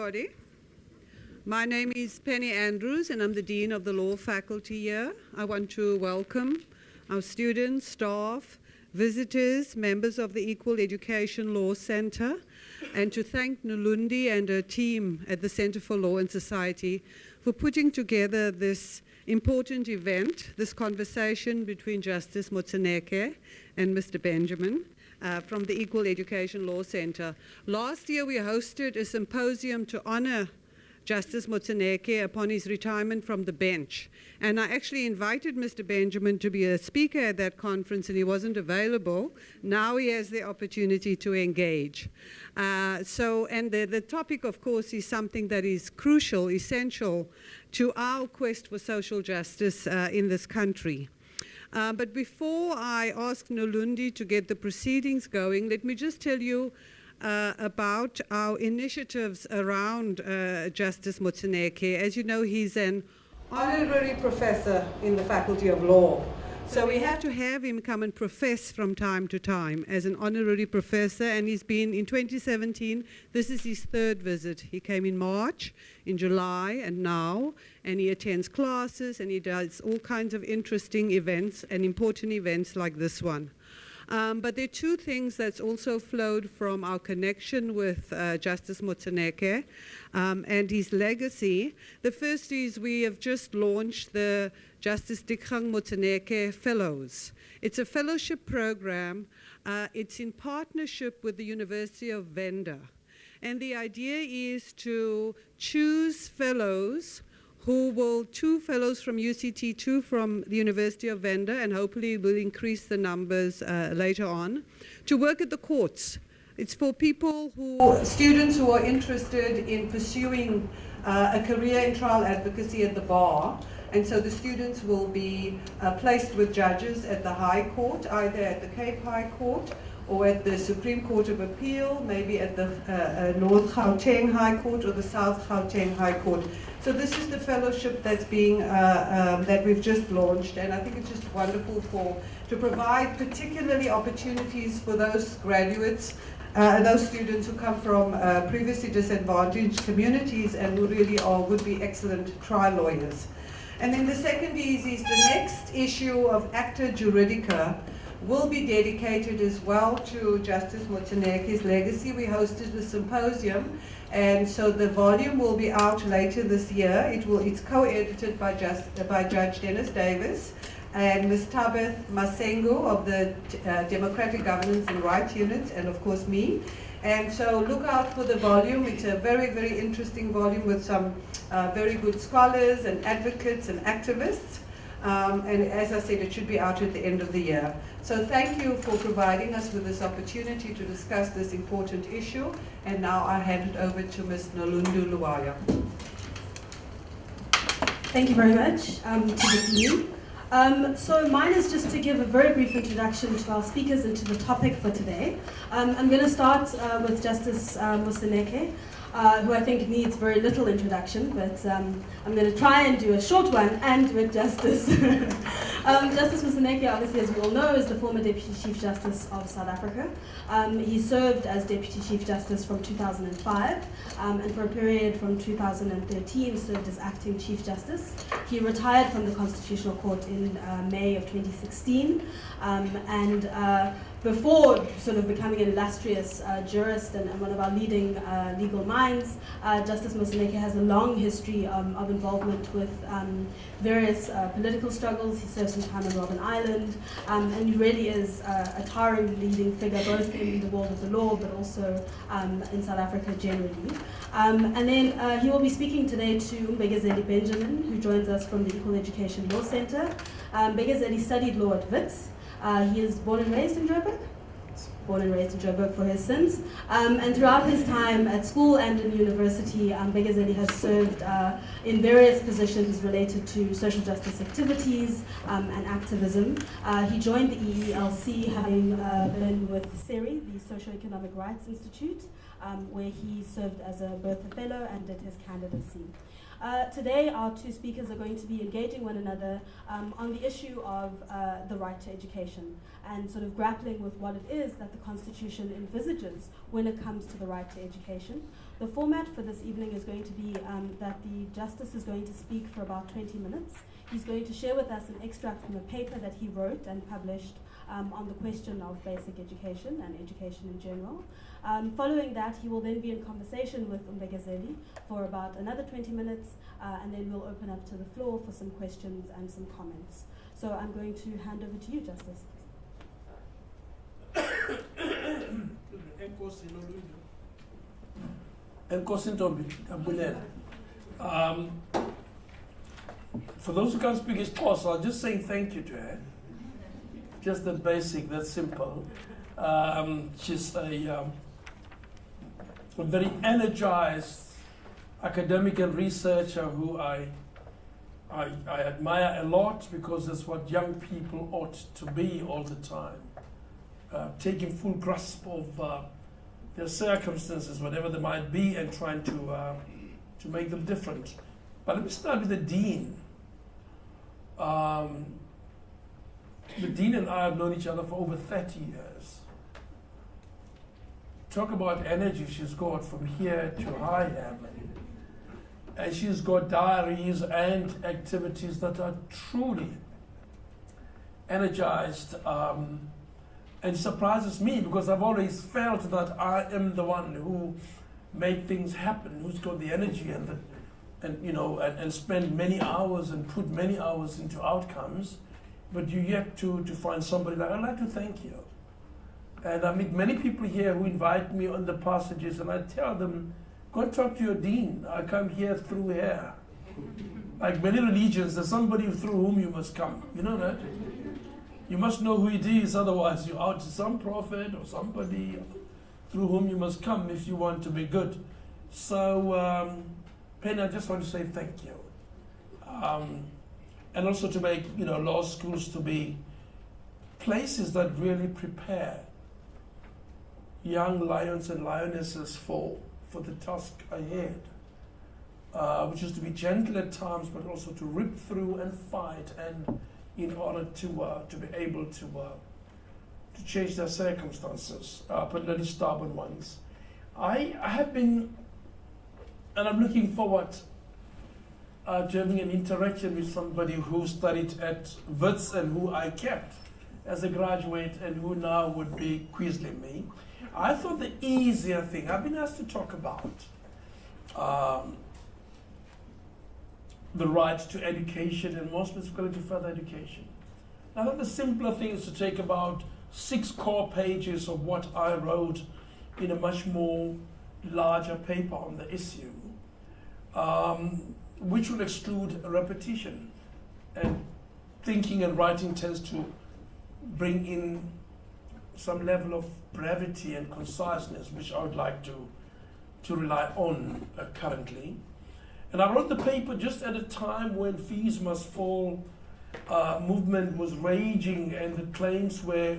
everybody. My name is Penny Andrews, and I'm the Dean of the Law Faculty here. I want to welcome our students, staff, visitors, members of the Equal Education Law Center, and to thank Nolundi and her team at the Center for Law and Society for putting together this important event, this conversation between Justice Motseneke and Mr. Benjamin from the Equal Education Law Center. Last year we hosted a symposium to honor Justice Motseneke upon his retirement from the bench. And I actually invited Mr. Benjamin to be a speaker at that conference, and he wasn't available. Now he has the opportunity to engage. The topic, of course, is something that is crucial, essential to our quest for social justice in this country. But before I ask Nolundi to get the proceedings going, let me just tell you about our initiatives around Justice Motseneke. As you know, he's an honorary professor in the Faculty of Law. So we have to have him come and profess from time to time as an honorary professor, and he's been in 2017, this is his third visit. He came in March, in July, and now, and he attends classes, and he does all kinds of interesting events and important events like this one. But there are two things that's also flowed from our connection with Justice Motseneke and his legacy. The first is we have just launched the Justice Dikgang Motseneke Fellows. It's a fellowship program. It's in partnership with the University of Venda. And the idea is to choose fellows two fellows from UCT, two from the University of Venda, and hopefully will increase the numbers later on, to work at the courts. It's for students who are interested in pursuing a career in trial advocacy at the bar. And so the students will be placed with judges at the High Court, either at the Cape High Court or at the Supreme Court of Appeal, maybe at the North Gauteng High Court or the South Gauteng High Court. So this is the fellowship that's being that we've just launched, and I think it's just wonderful to provide particularly opportunities for those graduates, those students who come from previously disadvantaged communities and who really would be excellent trial lawyers. And then the second is the next issue of Acta Juridica will be dedicated as well to Justice Motseneke's legacy. We hosted the symposium, and so the volume will be out later this year. It's co-edited by Judge Dennis Davis and Ms. Tabith Masengo of the Democratic Governance and Rights Unit, and of course me. And so look out for the volume. It's a very, very interesting volume with some very good scholars and advocates and activists. And as I said, it should be out at the end of the year. So thank you for providing us with this opportunity to discuss this important issue. And now I hand it over to Ms. Nolundu Luwaya. Thank you very much to the Dean. So mine is just to give a very brief introduction to our speakers and to the topic for today. I'm going to start with Justice Motseneke, who I think needs very little introduction, but I'm going to try and do a short one and with justice. Justice Motseneke, obviously, as we all know, is the former Deputy Chief Justice of South Africa. He served as Deputy Chief Justice from 2005, and for a period from 2013 served as Acting Chief Justice. He retired from the Constitutional Court in May of 2016, before sort of becoming an illustrious jurist and one of our leading legal minds, Justice Motseneke has a long history of involvement with various political struggles. He served some time in Robben Island, and he really is a towering leading figure both in the world of the law but also in South Africa generally. And then he will be speaking today to Mbegazeli Benjamin, who joins us from the Equal Education Law Center. Mbegazeli studied law at Wits. He is born and raised in Joburg. Born and raised in Joburg for his sins. And throughout his time at school and in university, Mbegazeli has served in various positions related to social justice activities and activism. He joined the EELC having been with SERI, the Socio-Economic Rights Institute, where he served as both a fellow and did his candidacy. Today, our two speakers are going to be engaging one another on the issue of the right to education and sort of grappling with what it is that the Constitution envisages when it comes to the right to education. The format for this evening is going to be that the Justice is going to speak for about 20 minutes. He's going to share with us an extract from a paper that he wrote and published on the question of basic education and education in general. Following that, he will then be in conversation with Umbegazeli for about another 20 minutes, and then we'll open up to the floor for some questions and some comments. So I'm going to hand over to you, Justice. For those who can't speak Xhosa, I'll just say thank you to her. Just that basic, that simple. She's a very energized academic and researcher who I admire a lot, because that's what young people ought to be all the time. Taking full grasp of their circumstances, whatever they might be, and trying to make them different. But let me start with the Dean. The Dean and I have known each other for over 30 years. Talk about energy she's got from here to high heaven. And she's got diaries and activities that are truly energized. And it surprises me, because I've always felt that I am the one who made things happen, who's got the energy and spend many hours and put many hours into outcomes. But you yet to find somebody like, I'd like to thank you. And I meet many people here who invite me on the passages, and I tell them, go and talk to your dean. I come here through here. Like many religions, there's somebody through whom you must come. You know that? You must know who it is, otherwise you're out to some prophet or somebody through whom you must come if you want to be good. So, Penny, I just want to say thank you. And also to make law schools to be places that really prepare young lions and lionesses for the task ahead, which is to be gentle at times, but also to rip through and fight, and in order to be able to change their circumstances, particularly stubborn ones. I have been, and I'm looking forward to having an interaction with somebody who studied at Wits and who I kept as a graduate and who now would be quizzing me. I thought the easier thing, I've been asked to talk about the right to education, and more specifically to further education. I thought the simpler thing is to take about 6 core pages of what I wrote in a much more larger paper on the issue, which will exclude repetition. And thinking and writing tends to bring in some level of brevity and conciseness, which I would like to rely on currently. And I wrote the paper just at a time when Fees Must Fall movement was raging, and the claims were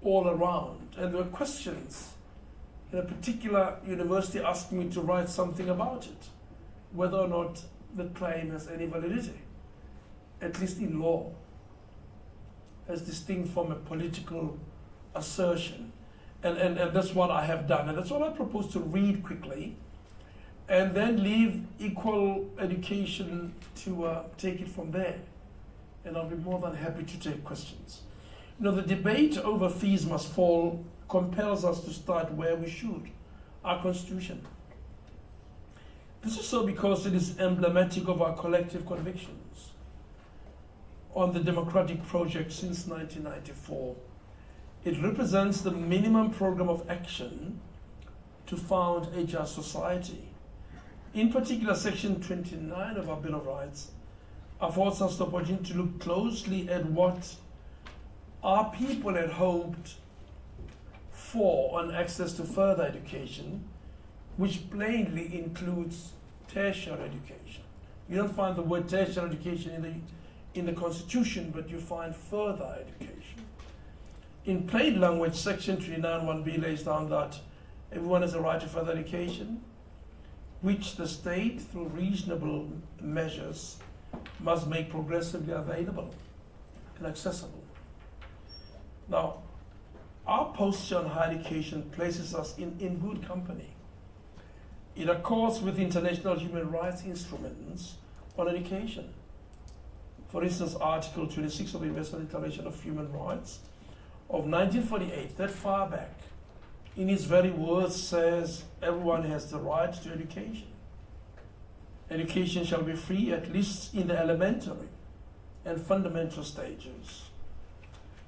all around. And there were questions. In a particular university asked me to write something about it, whether or not the claim has any validity, at least in law, as distinct from a political assertion. And that's what I have done. And that's what I propose to read quickly, and then leave equal education to take it from there. And I'll be more than happy to take questions. The debate over Fees Must Fall compels us to start where we should, our Constitution. This is so because it is emblematic of our collective convictions on the democratic project since 1994. It represents the minimum program of action to found a just society. In particular, Section 29 of our Bill of Rights affords us the opportunity to look closely at what our people had hoped for on access to further education, which plainly includes tertiary education. You don't find the word tertiary education in the Constitution, but you find further education. In plain language, Section 29(1)(b) lays down that everyone has a right to further education, which the state, through reasonable measures, must make progressively available and accessible. Now, our posture on higher education places us in good company. It accords with international human rights instruments on education. For instance, Article 26 of the Universal Declaration of Human Rights of 1948, that far back, in its very words says everyone has the right to education. Education shall be free, at least in the elementary and fundamental stages.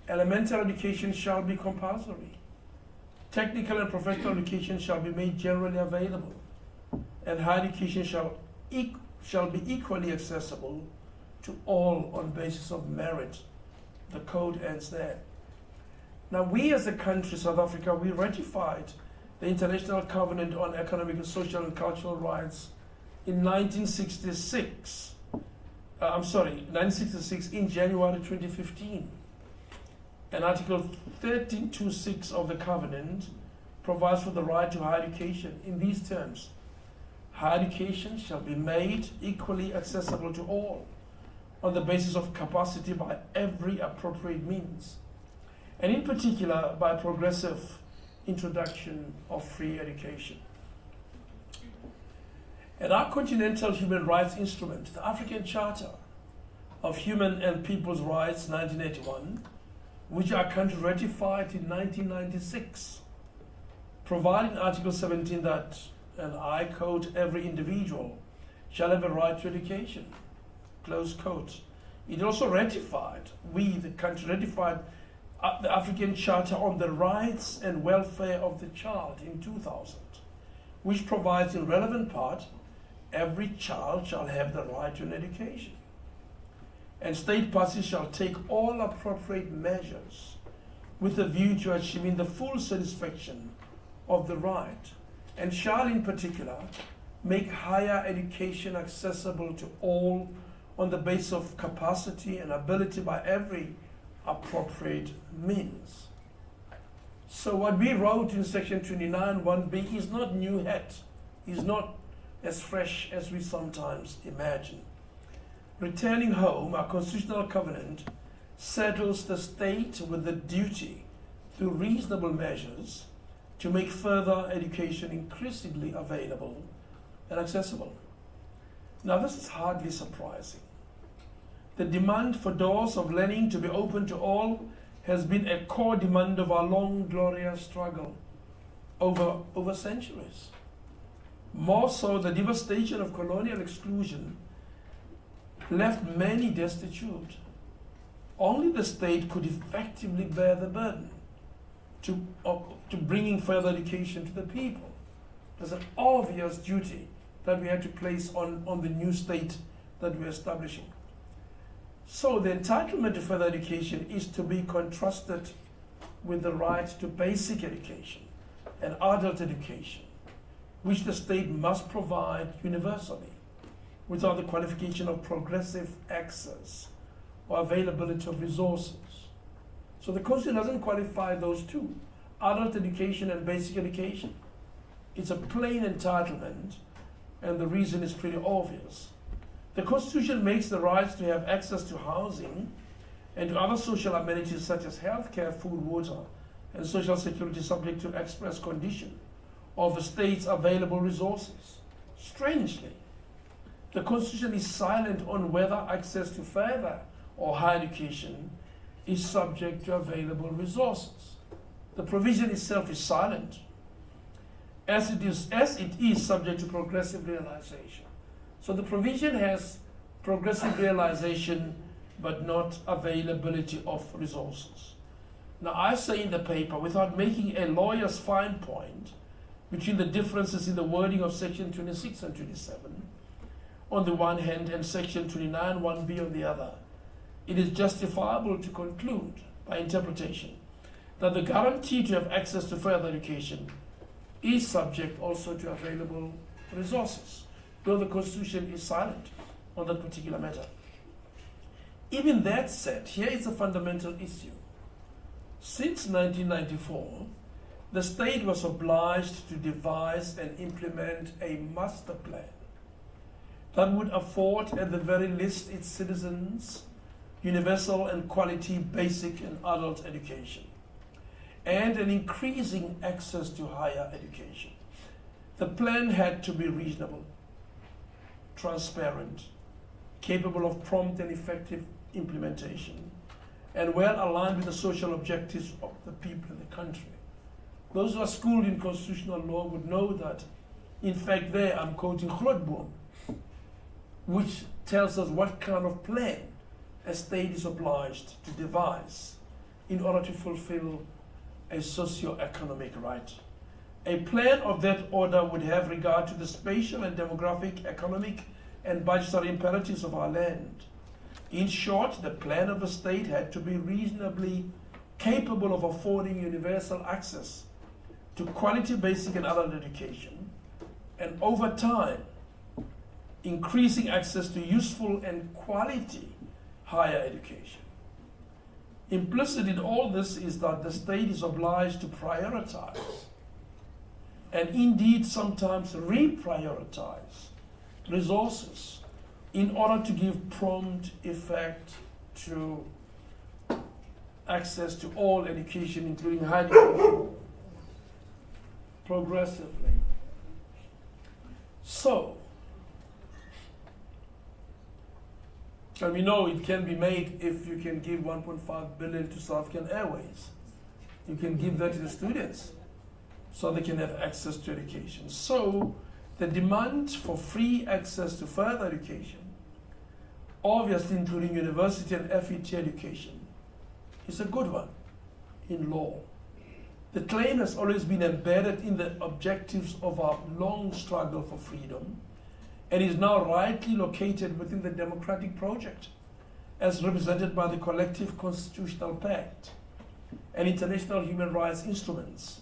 Elementary education shall be compulsory. Technical and professional education shall be made generally available, and higher education shall be equally accessible to all on basis of merit. The code ends there. Now, we as a country, South Africa, we ratified the International Covenant on Economic, Social and Cultural Rights in 1966. 1966 in January 2015. And Article 1326 of the Covenant provides for the right to higher education in these terms. Higher education shall be made equally accessible to all on the basis of capacity by every appropriate means, and in particular by progressive introduction of free education. And our Continental Human Rights Instrument, the African Charter of Human and People's Rights 1981, which our country ratified in 1996, providing Article 17 that, and I quote, every individual shall have a right to education, close quote. It also ratified, we, the country, ratified the African Charter on the Rights and Welfare of the Child in 2000, which provides in relevant part, every child shall have the right to an education. And state parties shall take all appropriate measures with a view to achieving the full satisfaction of the right, and shall in particular make higher education accessible to all on the basis of capacity and ability by every appropriate means. So what we wrote in section 29 1b is not new hat, is not as fresh as we sometimes imagine. Returning home, our constitutional covenant settles the state with the duty through reasonable measures to make further education increasingly available and accessible. Now, this is hardly surprising. The demand for doors of learning to be open to all has been a core demand of our long, glorious struggle over centuries. More so, the devastation of colonial exclusion left many destitute. Only the state could effectively bear the burden to bringing further education to the people. There's an obvious duty that we had to place on the new state that we're establishing. So the entitlement to further education is to be contrasted with the right to basic education and adult education, which the state must provide universally, without the qualification of progressive access or availability of resources. So the Constitution doesn't qualify those two, adult education and basic education. It's a plain entitlement, and the reason is pretty obvious. The Constitution makes the rights to have access to housing and to other social amenities such as healthcare, food, water, and social security subject to express condition of the state's available resources. Strangely, the Constitution is silent on whether access to further or higher education is subject to available resources. The provision itself is silent, as it is subject to progressive realization. So the provision has progressive realization, but not availability of resources. Now, I say in the paper, without making a lawyer's fine point between the differences in the wording of section 26 and 27 on the one hand and section 29 1b on the other, it is justifiable to conclude by interpretation that the guarantee to have access to further education is subject also to available resources, though the Constitution is silent on that particular matter. Even that said, here is a fundamental issue. Since 1994, the state was obliged to devise and implement a master plan that would afford at the very least its citizens universal and quality basic and adult education, and an increasing access to higher education. The plan had to be reasonable, transparent, capable of prompt and effective implementation, and well aligned with the social objectives of the people in the country. Those who are schooled in constitutional law would know that, in fact, there I'm quoting Grootboom, which tells us what kind of plan a state is obliged to devise in order to fulfill a socio-economic right. A plan of that order would have regard to the spatial and demographic, economic, and budgetary imperatives of our land. In short, the plan of a state had to be reasonably capable of affording universal access to quality basic and adult education, and over time, increasing access to useful and quality higher education. Implicit in all this is that the state is obliged to prioritize, and indeed sometimes reprioritize, resources in order to give prompt effect to access to all education, including higher education, progressively. So, and we know it can be made if you can give 1.5 billion to South African Airways. You can give that to the students so they can have access to education. So the demand for free access to further education, obviously including university and FET education, is a good one in law. The claim has always been embedded in the objectives of our long struggle for freedom, and is now rightly located within the democratic project as represented by the collective constitutional pact and international human rights instruments.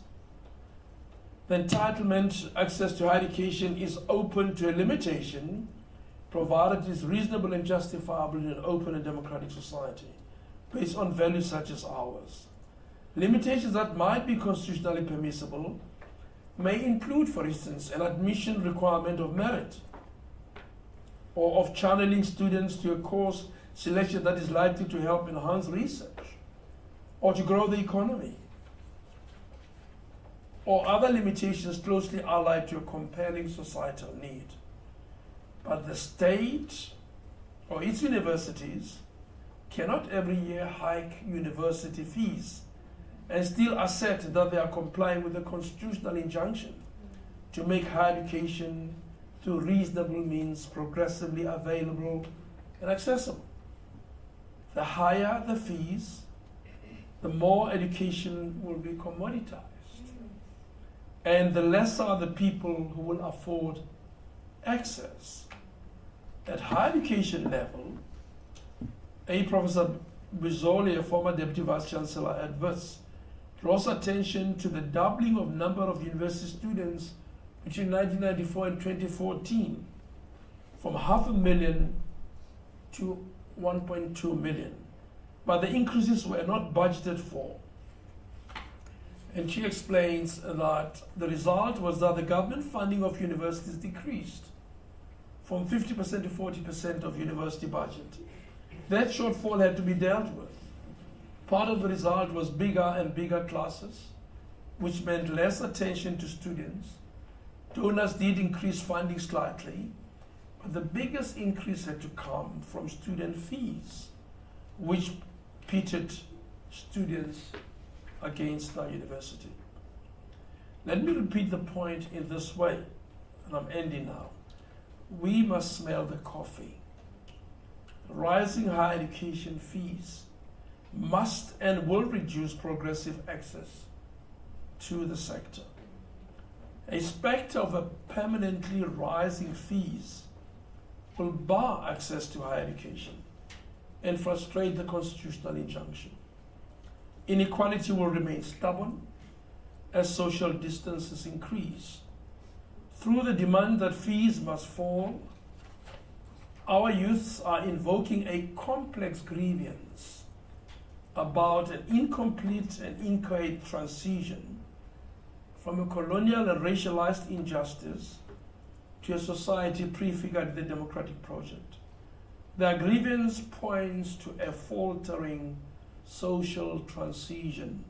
The entitlement access to higher education is open to a limitation, provided it is reasonable and justifiable in an open and democratic society based on values such as ours. Limitations that might be constitutionally permissible may include, for instance, an admission requirement of merit, or of channeling students to a course selection that is likely to help enhance research or to grow the economy, or other limitations closely allied to a compelling societal need. But the state or its universities cannot every year hike university fees and still assert that they are complying with the constitutional injunction to make higher education through reasonable means progressively available and accessible. The higher the fees, the more education will be commoditized, and the lesser are the people who will afford access. At higher education level, Professor Bizoli, a former Deputy Vice Chancellor at WITS, draws attention to the doubling of number of university students between 1994 and 2014, from 500,000 to 1.2 million. But the increases were not budgeted for. And she explains that the result was that the government funding of universities decreased from 50% to 40% of university budget. That shortfall had to be dealt with. Part of the result was bigger and bigger classes, which meant less attention to students. Donors did increase funding slightly, but the biggest increase had to come from student fees, which pitted students against our university. Let me repeat the point in this way, and I'm ending now. We must smell the coffee. Rising higher education fees must and will reduce progressive access to the sector. A specter of a permanently rising fees will bar access to higher education and frustrate the constitutional injunction. Inequality will remain stubborn as social distances increase. Through the demand that fees must fall, our youths are invoking a complex grievance about an incomplete and inchoate transition from a colonial and racialized injustice to a society prefigured the democratic project. Their grievance points to a faltering social transition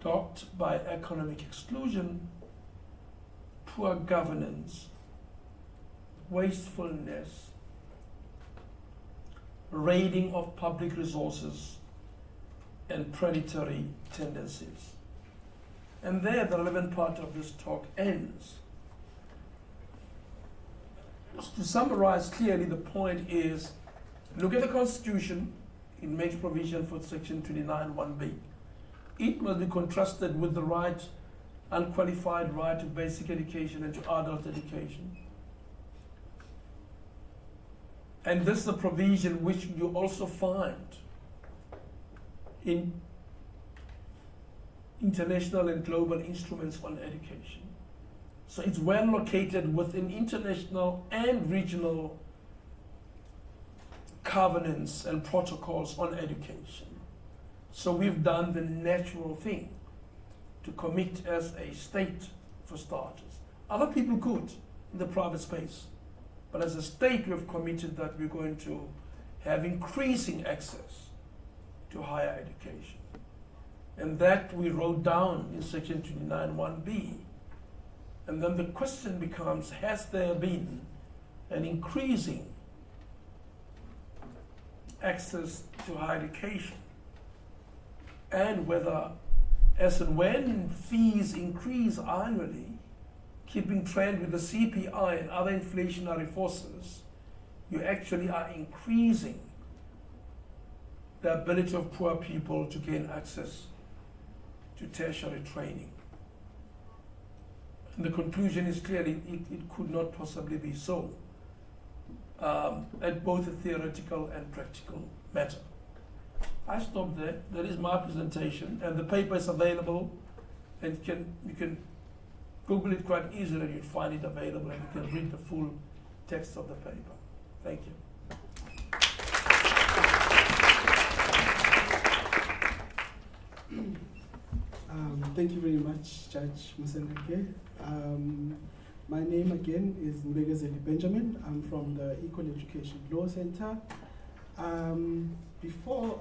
dogged by economic exclusion, poor governance, wastefulness, raiding of public resources, and predatory tendencies. And there the relevant part of this talk ends. To summarize clearly, the point is, look at the Constitution. It makes provision for Section 29(1)(b). It must be contrasted with the right, unqualified right to basic education and to adult education. And this is a provision which you also find in international and global instruments on education. So it's well located within international and regional covenants and protocols on education. So we've done the natural thing to commit as a state, for starters. Other people could in the private space, but as a state we've committed that we're going to have increasing access to higher education. And that we wrote down in Section 29(1)(b). And then the question becomes, has there been an increasing access to higher education? And whether, as and when fees increase annually, keeping trend with the CPI and other inflationary forces, you actually are increasing the ability of poor people to gain access to tertiary training. And the conclusion is clearly it could not possibly be so, at both a theoretical and practical matter. I stop there. That is my presentation, and the paper is available, and you can Google it quite easily, and you'll find it available, and you can read the full text of the paper. Thank you. Thank you very much, Judge Moseneke. My name again is Mbegazeli Benjamin. I'm from the Equal Education Law Center. Before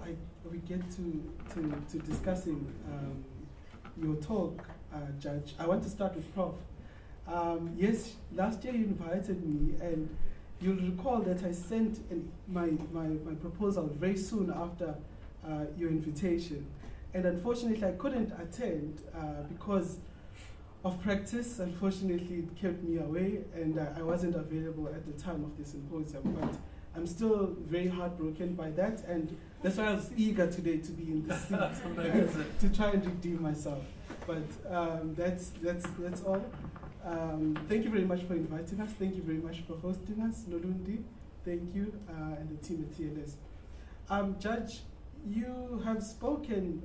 we get to discussing your talk, Judge, I want to start with Prof. Yes, last year you invited me, and you'll recall that I sent my proposal very soon after your invitation. And unfortunately, I couldn't attend because of practice. Unfortunately, it kept me away, and I wasn't available at the time of the symposium. But I'm still very heartbroken by that, and that's why I was eager today to be in this seat to try and redeem myself. But that's all. Thank you very much for inviting us. Thank you very much for hosting us, Nolundi. Thank you, and the team at TLS. Judge, you have spoken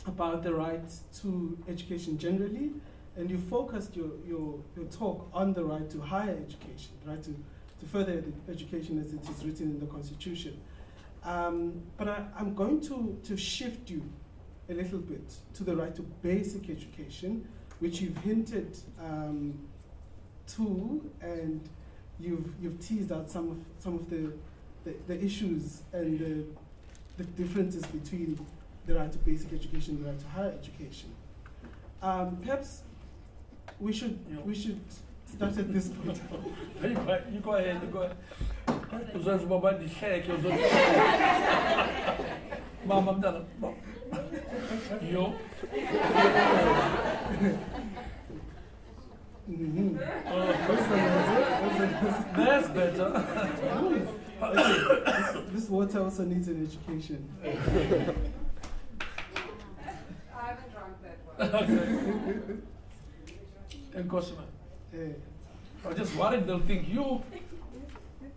about the right to education generally, and you focused your talk on the right to higher education, the right to further education as it is written in the Constitution. But I'm going to shift you a little bit to the right to basic education, which you've hinted to, and you've teased out some of the issues and the differences between the right to basic education and the right to higher education. Perhaps we should start at this point. You go ahead. Yo. That's better. This water also needs an education. I haven't drunk that one. And Cosima. I'm just worried they'll think you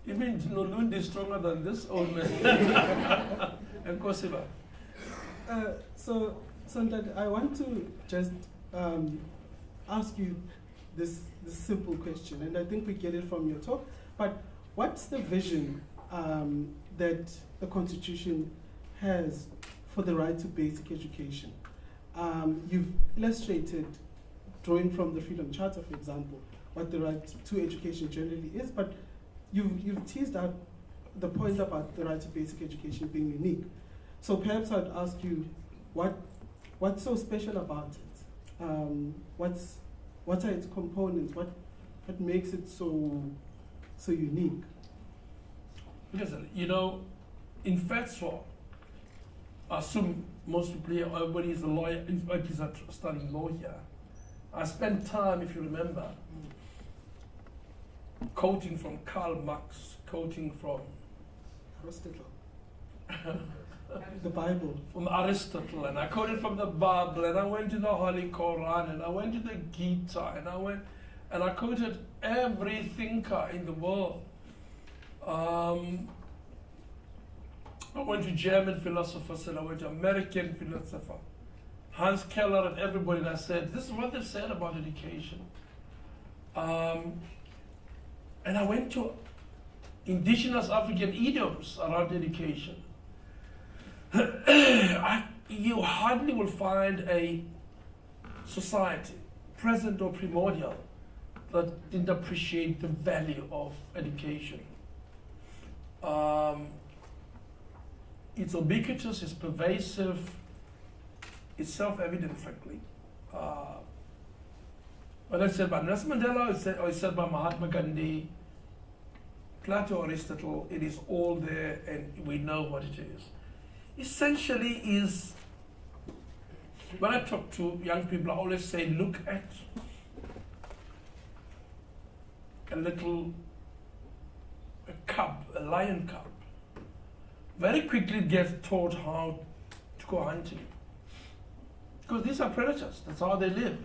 mean Nolundi is stronger than this old man. And Cosima. So Sondad, I want to just ask you this simple question, and I think we get it from your talk, but what's the vision that the Constitution has for the right to basic education? You've illustrated, drawing from the Freedom Charter, for example, what the right to education generally is, but you've teased out the point about the right to basic education being unique. So perhaps I'd ask you, what's so special about it? What are its components? What makes it so unique? Listen, in FETSWA, I assume most people here, everybody is a lawyer, everybody's studying law here. I spent time, if you remember, quoting from Karl Marx, quoting from Aristotle. The Bible. From Aristotle, and I quoted from the Bible, and I went to the Holy Quran, and I went to the Gita, and I quoted every thinker in the world. I went to German philosophers, and I went to American philosopher, Hans Keller, and everybody, and I said, this is what they said about education. And I went to indigenous African idioms around education. You hardly will find a society, present or primordial, that didn't appreciate the value of education. It's ubiquitous, it's pervasive, it's self-evident, frankly. Whether it's said by Nelson Mandela or it's said by Mahatma Gandhi, Plato, Aristotle, it is all there and we know what it is. Essentially is, when I talk to young people, I always say, look at a cub, a lion cub. Very quickly it gets taught how to go hunting. Because these are predators, that's how they live.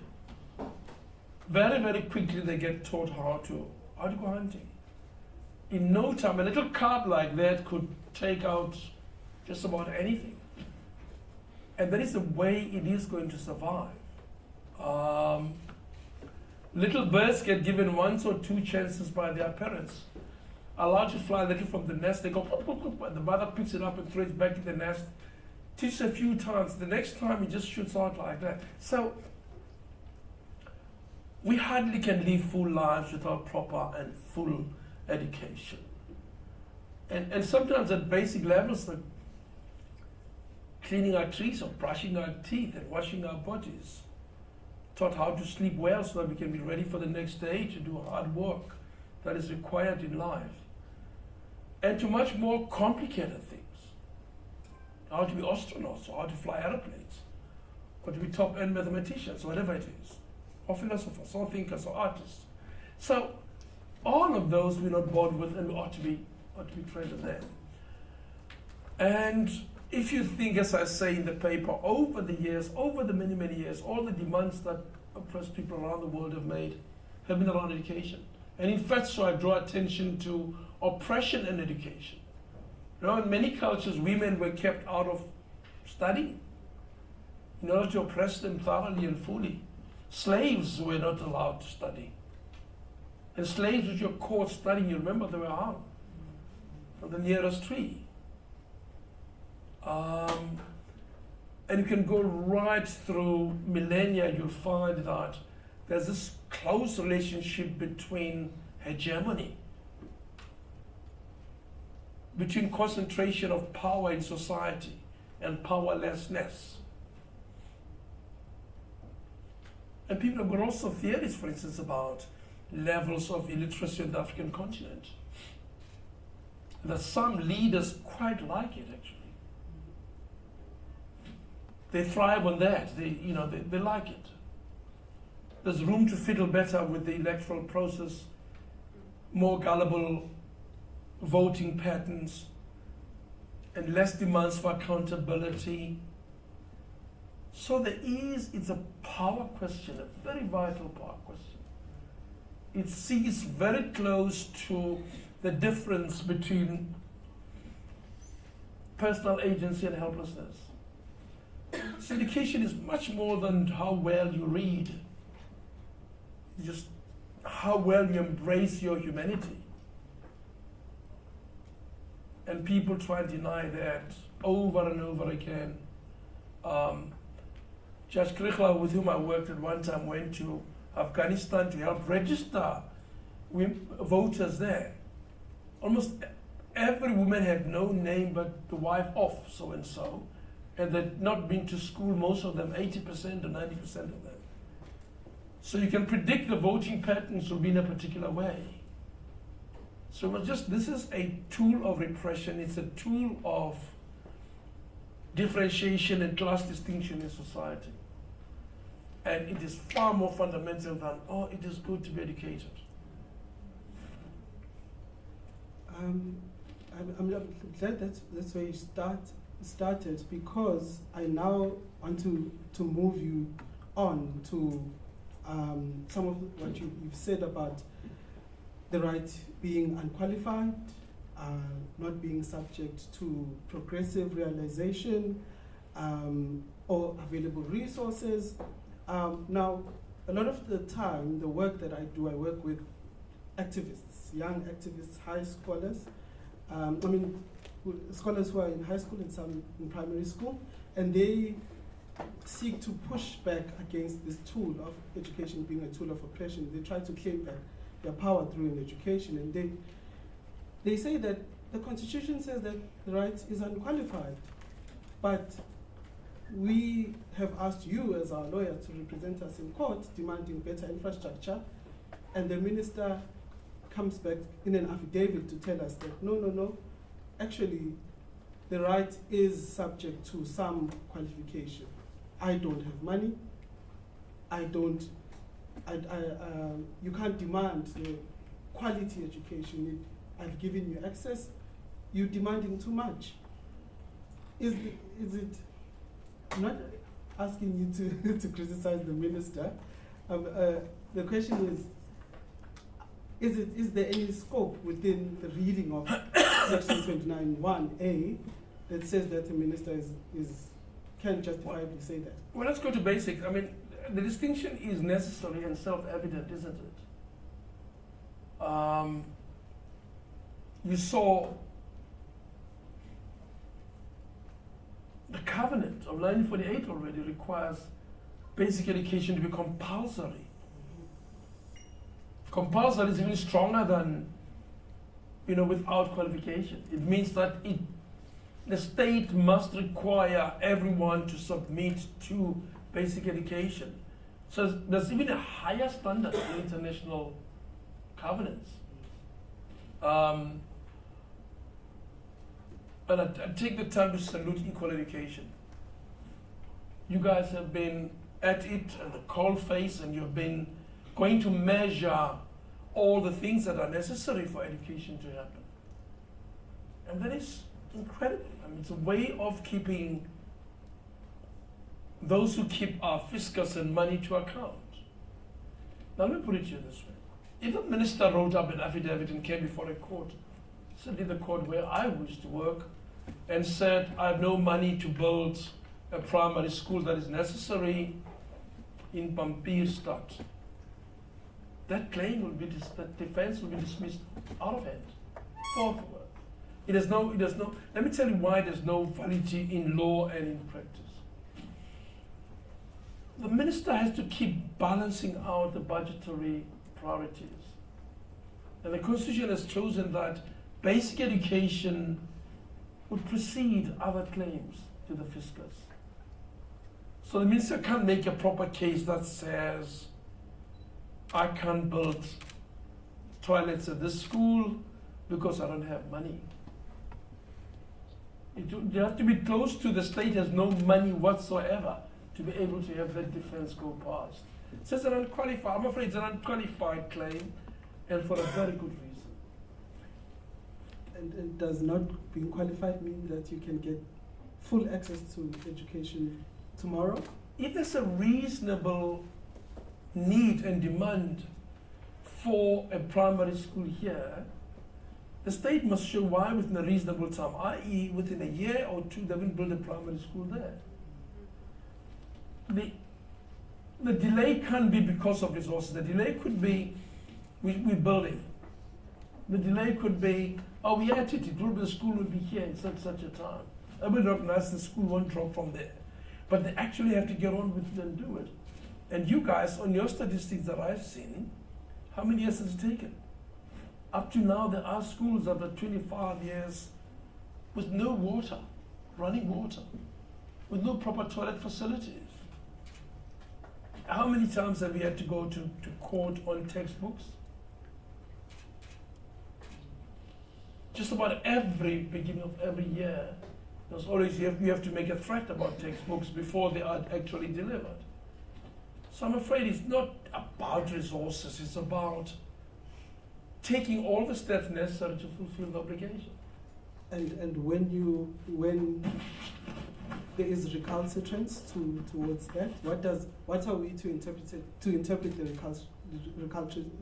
Very, very quickly they get taught how to go hunting. In no time, a little cub like that could take out just about anything. And that is the way it is going to survive. Little birds get given 1 or 2 chances by their parents. Allowed to fly a little from the nest, they go, pop, pop, pop, and the mother picks it up and throws it back in the nest. Teach a few times, the next time it just shoots out like that. So, we hardly can live full lives without proper and full education. And sometimes at basic levels, like cleaning our teeth or brushing our teeth and washing our bodies, taught how to sleep well so that we can be ready for the next day to do hard work that is required in life. And to much more complicated things. How to be astronauts, or how to fly airplanes, or to be top-end mathematicians, whatever it is, or philosophers, or thinkers, or artists. So all of those we're not born with, and we ought to be trained in them. And if you think, as I say in the paper, over the years, over the many, many years, all the demands that oppressed people around the world have made have been around education. And in fact, so I draw attention to oppression and education. In many cultures, women were kept out of studying in order to oppress them thoroughly and fully. Slaves were not allowed to study. And slaves which were caught studying, you remember, they were hung from the nearest tree. And you can go right through millennia, you'll find that there's this close relationship between hegemony, between concentration of power in society and powerlessness. And people have got also theories, for instance, about levels of illiteracy on the African continent. That some leaders quite like it, actually. They thrive on that. They like it. There's room to fiddle better with the electoral process, more gullible voting patterns, and less demands for accountability. So it's a power question, a very vital power question. It sees very close to the difference between personal agency and helplessness. So education is much more than how well you read, just how well you embrace your humanity. And people try and deny that over and over again. Judge Krichler, with whom I worked at one time, went to Afghanistan to help register voters there. Almost every woman had no name but the wife of so-and-so, and they'd not been to school, most of them, 80% or 90% of them. So you can predict the voting patterns will be in a particular way. So this is a tool of repression. It's a tool of differentiation and class distinction in society. And it is far more fundamental than, oh, it is good to be educated. I'm glad that's where you started, because I now want to move you on to some of what you've said about the right being unqualified, not being subject to progressive realization or available resources. Now, a lot of the time, the work that I do, I work with activists, young activists, high scholars. Scholars who are in high school and some in primary school, and they seek to push back against this tool of education being a tool of oppression. They try to claim back their power through an education, and they say that the Constitution says that the right is unqualified, but we have asked you as our lawyer to represent us in court demanding better infrastructure, and the minister comes back in an affidavit to tell us that no, actually the right is subject to some qualification. I don't have money. You can't demand the quality education. I've given you access. You're demanding too much. Is it? I'm not asking you to criticize the minister. The question is there any scope within the reading of Section 29(1)(a) that says that the minister can justifiably say that? Well, let's go to basics. I mean, the distinction is necessary and self-evident, isn't it? You saw the Covenant of 1948 already requires basic education to be compulsory. Compulsory is even stronger than, without qualification. It means that the state must require everyone to submit to basic education. So there's even a higher standard in international covenants. But I take the time to salute equal education. You guys have been at it at the cold face, and you've been going to measure all the things that are necessary for education to happen. And that is incredible. I mean, it's a way of keeping those who keep our fiscus and money to account. Now let me put it to you this way. If a minister wrote up an affidavit and came before a court, certainly the court where I used to work, and said, I have no money to build a primary school that is necessary in Pampierstad, that claim will be, that defense will be dismissed out of hand. Forthwith. It has no, let me tell you why there's no validity in law and in practice. The minister has to keep balancing out the budgetary priorities. And the Constitution has chosen that basic education would precede other claims to the fiscus. So the minister can't make a proper case that says, I can't build toilets at this school because I don't have money. You have to be close to the state has no money whatsoever to be able to have that defense go past. So it's an unqualified, I'm afraid it's an unqualified claim, and for a very good reason. And does not being qualified mean that you can get full access to education tomorrow? If there's a reasonable need and demand for a primary school here, the state must show why within a reasonable time, i.e. within a year or two, they will build a primary school there. The delay can't be because of resources. The delay could be we're building. The delay could be, oh, we at it, the school will be here in such a time. I will recognize the school won't drop from there. But they actually have to get on with it and do it. And you guys, on your statistics that I've seen, how many years has it taken? Up to now, there are schools that are 25 years with no water, running water, with no proper toilet facilities. how many times have we had to go to court on textbooks? Just about every beginning of every year, there's always you have to make a threat about textbooks before they are actually delivered. So I'm afraid it's not about resources, it's about taking all the steps necessary to fulfill the obligation. And when there is recalcitrance towards that, what are we to interpret the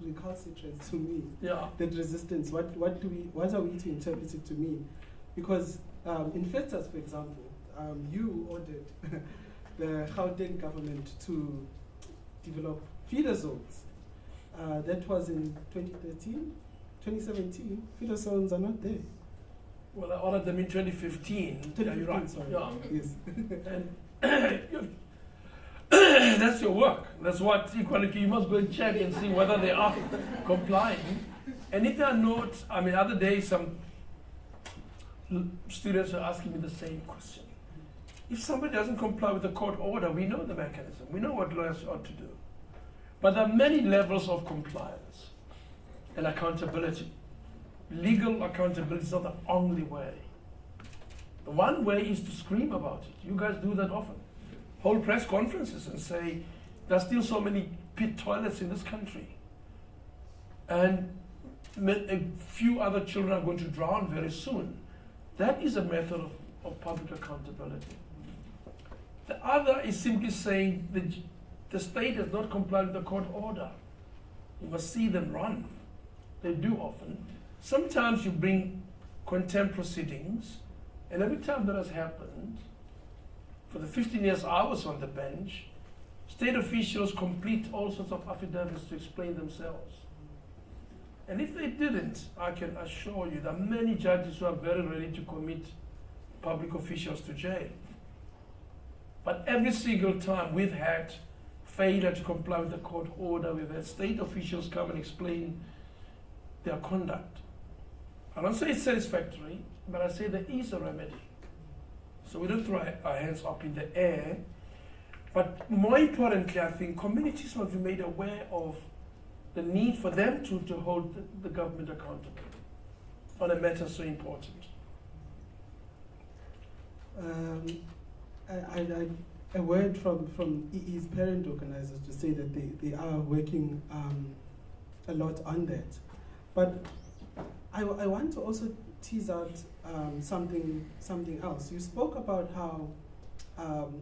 recalcitrance to mean? Yeah. That resistance, what are we to interpret it to mean? Because in FETAS, for example, you ordered the Gauteng government to develop feeder zones. That was in 2013, 2017. Feeder zones are not there. Well, I ordered them in 2015. Yeah, you're right. Sorry. Yeah. Yes. And that's your work. That's what equality, you must go and check and see whether they are complying. And if they are not, I mean, the other day some students are asking me the same question. If somebody doesn't comply with the court order, we know the mechanism. We know what lawyers ought to do. But there are many levels of compliance and accountability. Legal accountability is not the only way. The one way is to scream about it. You guys do that often. Hold press conferences and say, there's still so many pit toilets in this country. And a few other children are going to drown very soon. That is a method of public accountability. The other is simply saying the state does not comply with the court order. You must see them run. They do often. Sometimes you bring contempt proceedings, and every time that has happened, for the 15 years I was on the bench, state officials complete all sorts of affidavits to explain themselves. And if they didn't, I can assure you there are many judges who are very ready to commit public officials to jail. But every single time we've had failure to comply with the court order, we've had state officials come and explain their conduct. I don't say it's satisfactory, but I say there is a remedy. So we don't throw our hands up in the air. But more importantly, I think communities must be made aware of the need for them to hold the government accountable on a matter so important. A word from EE's parent organizers to say that they are working a lot on that. But I want to also tease out something else. You spoke about how,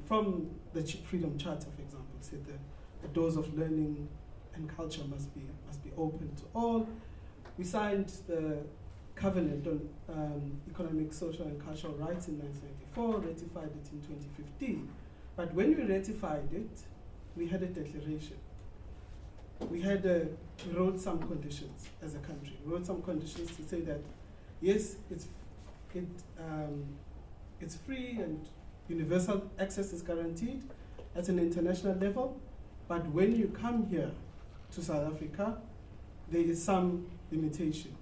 from the Freedom Charter, for example, said that the doors of learning and culture must be open to all. We signed the Covenant on Economic, Social and Cultural Rights in 1994, ratified it in 2015. But when we ratified it, we had a declaration. We wrote some conditions as a country. We wrote some conditions to say that, yes, it's free and universal access is guaranteed at an international level, but when you come here to South Africa, there is some limitation.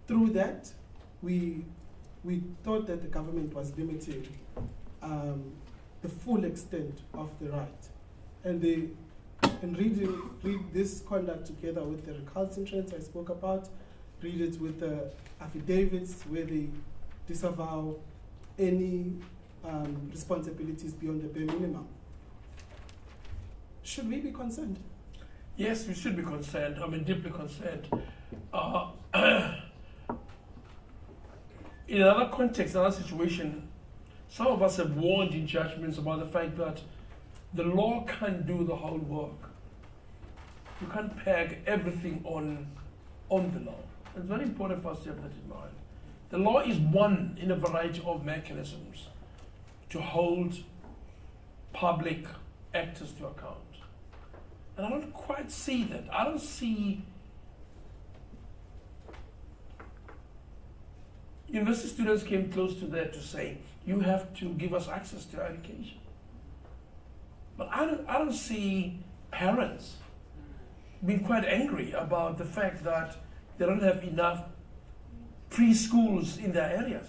Through that, we thought that the government was limiting the full extent of the right. And read this conduct together with the recalcitrance I spoke about, read it with the affidavits where they disavow any responsibilities beyond the bare minimum. Should we be concerned? Yes, we should be concerned. I mean, deeply concerned. In another context, another situation, some of us have warned in judgments about the fact that the law can't do the whole work. You can't peg everything on the law. It's very important for us to have that in mind. The law is one in a variety of mechanisms to hold public actors to account. And I don't quite see that. I don't see university students came close to that to say, you have to give us access to education. But I don't see parents being quite angry about the fact that they don't have enough preschools in their areas.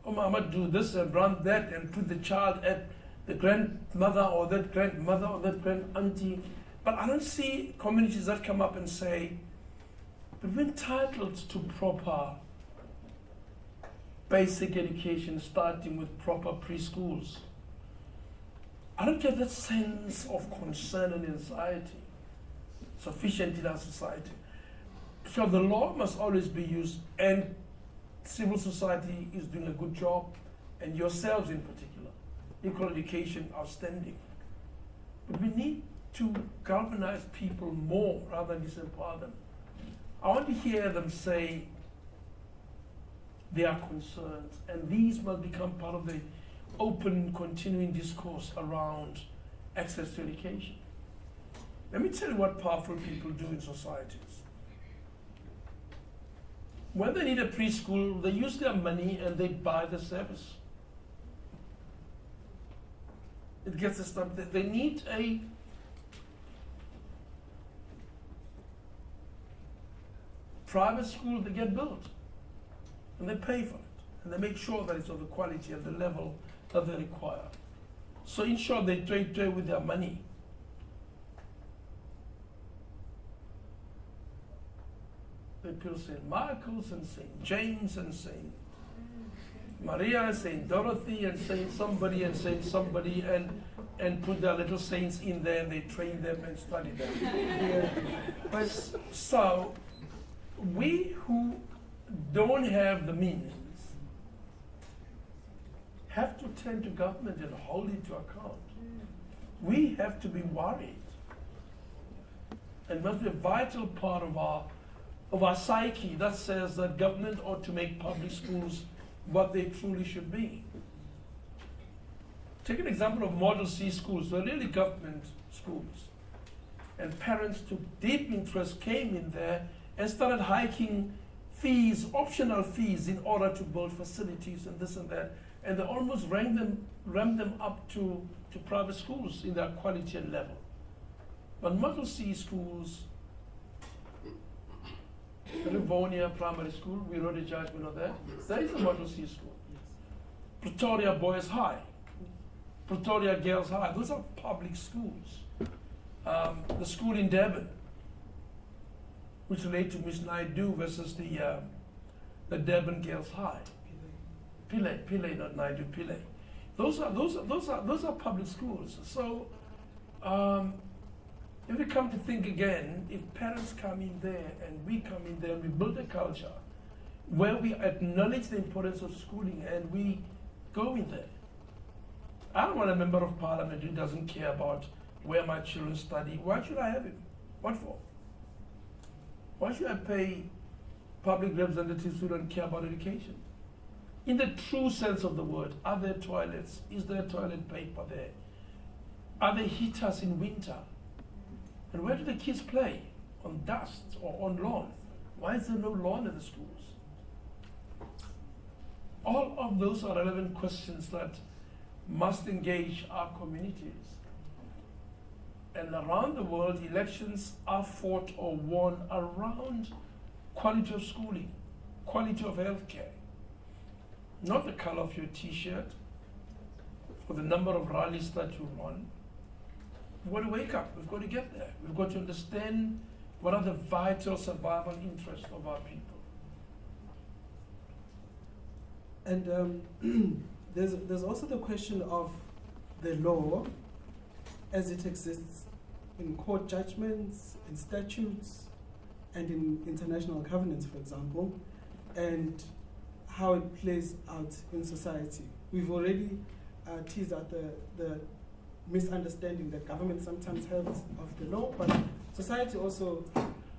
oh, Mama, do this and run that and put the child at the grandmother or that grandmother or that grand auntie. But I don't see communities that come up and say, but we're entitled to proper basic education, starting with proper preschools. I don't get that sense of concern in society, sufficient in our society. So the law must always be used, and civil society is doing a good job, and yourselves in particular. Equal education, outstanding. But we need to galvanize people more rather than disempower them. I want to hear them say their concerns, and these must become part of the open, continuing discourse around access to education. Let me tell you what powerful people do in societies. When they need a preschool, they use their money and they buy the service. It gets us stuff. They need a private school, they get built. And they pay for it. And they make sure that it's of the quality and the level that they require. So in short, they trade with their money. They build St. Michael's and St. James and St. Maria and St. Dorothy and St. somebody and St. somebody and put their little saints in there and they train them and study them. But so we who don't have the means have to turn to government and hold it to account. We have to be worried. It must be a vital part of our psyche that says that government ought to make public schools what they truly should be. Take an example of Model C schools. They're really government schools. And parents took deep interest, came in there and started hiking fees, optional fees, in order to build facilities and this and that. And they almost ramped them up to private schools in their quality and level. But Model C schools, Livonia Primary School, we wrote a judgment on that. There is a Model C school. Pretoria Boys High, Pretoria Girls High, those are public schools. The school in Durban, which relate to Miss Naidu versus the Durban Girls High. Pillay, not Naidu, Pillay. Those are public schools. So if we come to think again, if parents come in there and we come in there and we build a culture where we acknowledge the importance of schooling and we go in there. I don't want a member of parliament who doesn't care about where my children study. Why should I have him? What for? Why should I pay public representatives who don't care about education? In the true sense of the word, are there toilets? Is there toilet paper there? Are there heaters in winter? And where do the kids play? On dust or on lawn? Why is there no lawn in the schools? All of those are relevant questions that must engage our communities. And around the world, elections are fought or won around quality of schooling, quality of healthcare. Not the color of your t-shirt or the number of rallies that you run. We've got to wake up. We've got to get there. We've got to understand what are the vital survival interests of our people. And there's also the question of the law as it exists in court judgments, in statutes, and in international covenants, for example, and how it plays out in society. We've already teased out the misunderstanding that government sometimes has of the law, but society also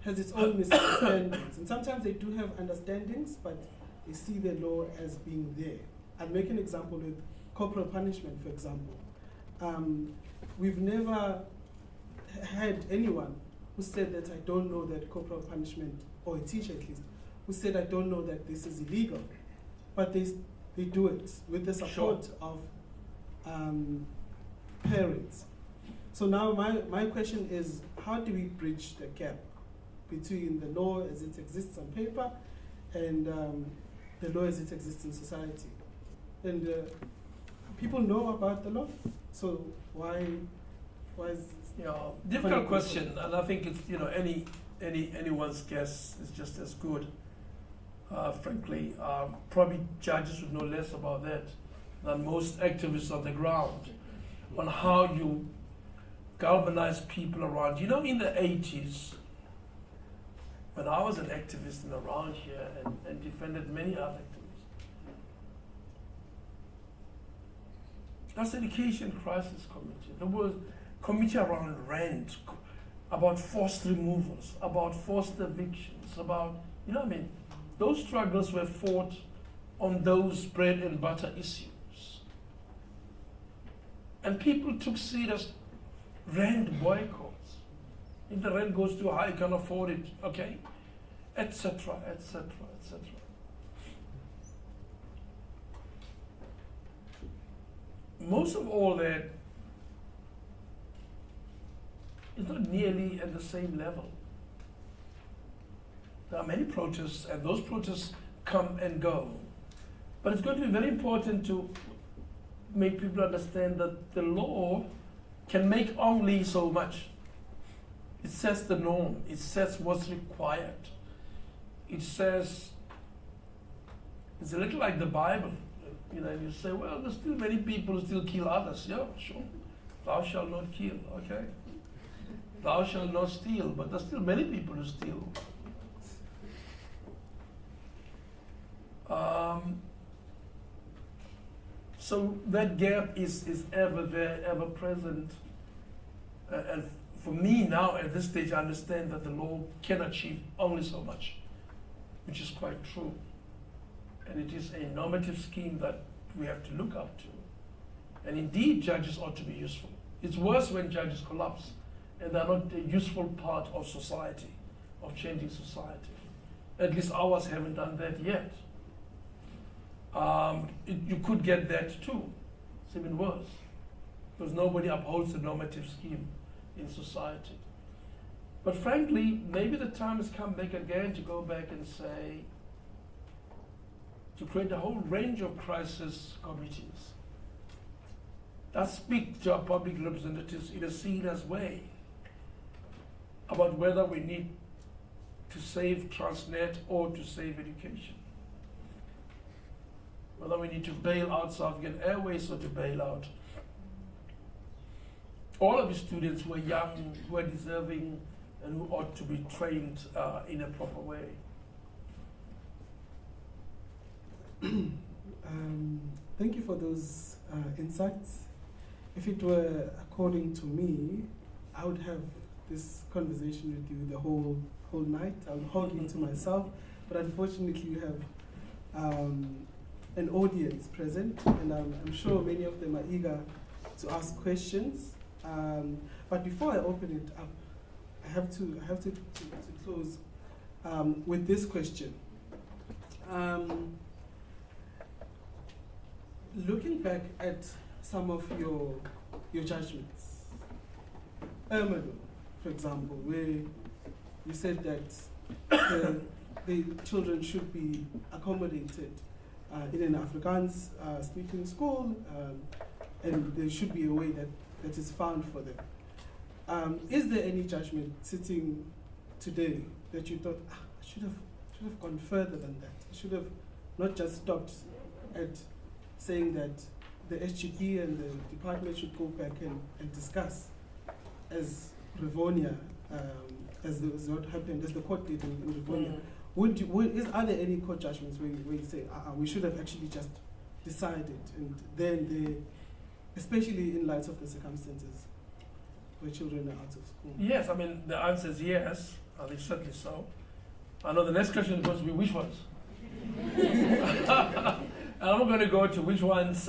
has its own misunderstandings. And sometimes they do have understandings, but they see the law as being there. I'll make an example with corporal punishment, for example. We've never had anyone who said that I don't know that corporal punishment, or a teacher at least, who said I don't know that this is illegal. But they do it with the support of parents. So now my question is, how do we bridge the gap between the law as it exists on paper and the law as it exists in society? And people know about the law, so why is Difficult question, and I think it's anyone's guess is just as good. Frankly, probably judges would know less about that than most activists on the ground on how you galvanize people around. In the 80s, when I was an activist and around here and defended many other activists, that's Education Crisis Committee. There was committee around rent, about forced removals, about forced evictions, about, those struggles were fought on those bread and butter issues. And people took serious rent boycotts. If the rent goes too high, you can't afford it, okay? Etc., etc., etc. Most of all that is not nearly at the same level. There are many protests, and those protests come and go. But it's going to be very important to make people understand that the law can make only so much. It sets the norm. It sets what's required. It says, it's a little like the Bible. You say, well, there's still many people who still kill others. Yeah, sure. Thou shalt not kill, okay? Thou shalt not steal, but there's still many people who steal. So that gap is ever there, ever present. And for me now, at this stage, I understand that the law can achieve only so much, which is quite true. And it is a normative scheme that we have to look up to. And indeed, judges ought to be useful. It's worse when judges collapse and they're not a useful part of society, of changing society. At least ours haven't done that yet. You could get that too. It's even worse, because nobody upholds the normative scheme in society. But frankly, maybe the time has come back again to go back and say, to create a whole range of crisis committees that speak to our public representatives in a serious way about whether we need to save Transnet or to save education. Whether we need to bail out South African Airways or to bail out all of the students who are young, who are deserving, and who ought to be trained in a proper way. Thank you for those insights. If it were according to me, I would have this conversation with you the whole night. I would hold you to myself, but unfortunately you have an audience present, and I'm sure many of them are eager to ask questions. But before I open it up, I have to close with this question. Looking back at some of your judgments, Ermelo, for example, where you said that the children should be accommodated in an Afrikaans speaking school, and there should be a way that is found for them. Is there any judgment sitting today that you thought, I should have gone further than that? I should have not just stopped at saying that the SGP and the department should go back and discuss, as Rivonia, as what happened, as the court did in Rivonia. Are there any court judgments where you say, we should have actually just decided, and then especially in light of the circumstances where children are out of school? Yes, I mean, the answer is yes. I think certainly so. I know the next question is going to be which ones? And I'm not going to go to which ones,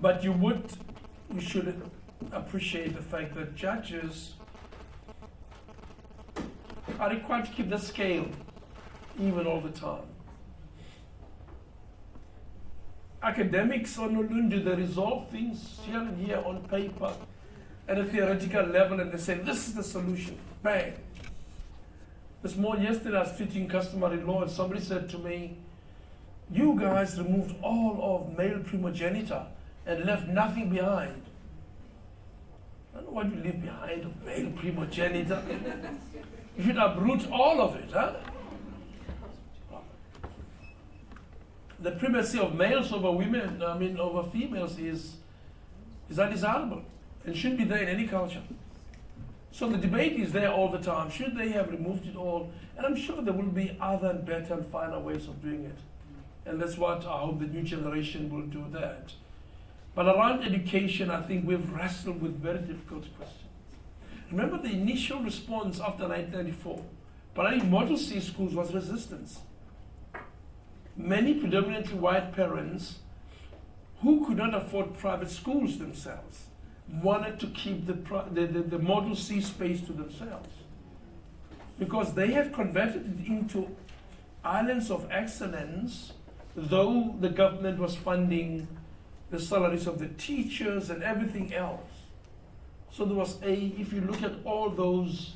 but you should appreciate the fact that judges are required to keep the scale even all the time. Academics on Ulundu, they resolve things here and here on paper at a theoretical level, and they say, this is the solution. Bang. This morning, yesterday, I was teaching customary law, and somebody said to me, You guys removed all of male primogeniture and left nothing behind. I don't know what you leave behind of male primogeniture. You should uproot all of it, huh? The primacy of males over women, over females is undesirable and shouldn't be there in any culture. So the debate is there all the time. Should they have removed it all? And I'm sure there will be other and better and finer ways of doing it. And that's what I hope the new generation will do that. But around education, I think we've wrestled with very difficult questions. Remember the initial response after 1994, particularly Model C schools, was resistance. Many predominantly white parents who could not afford private schools themselves wanted to keep the Model C space to themselves, because they had converted it into islands of excellence, though the government was funding the salaries of the teachers and everything else. So there was if you look at all those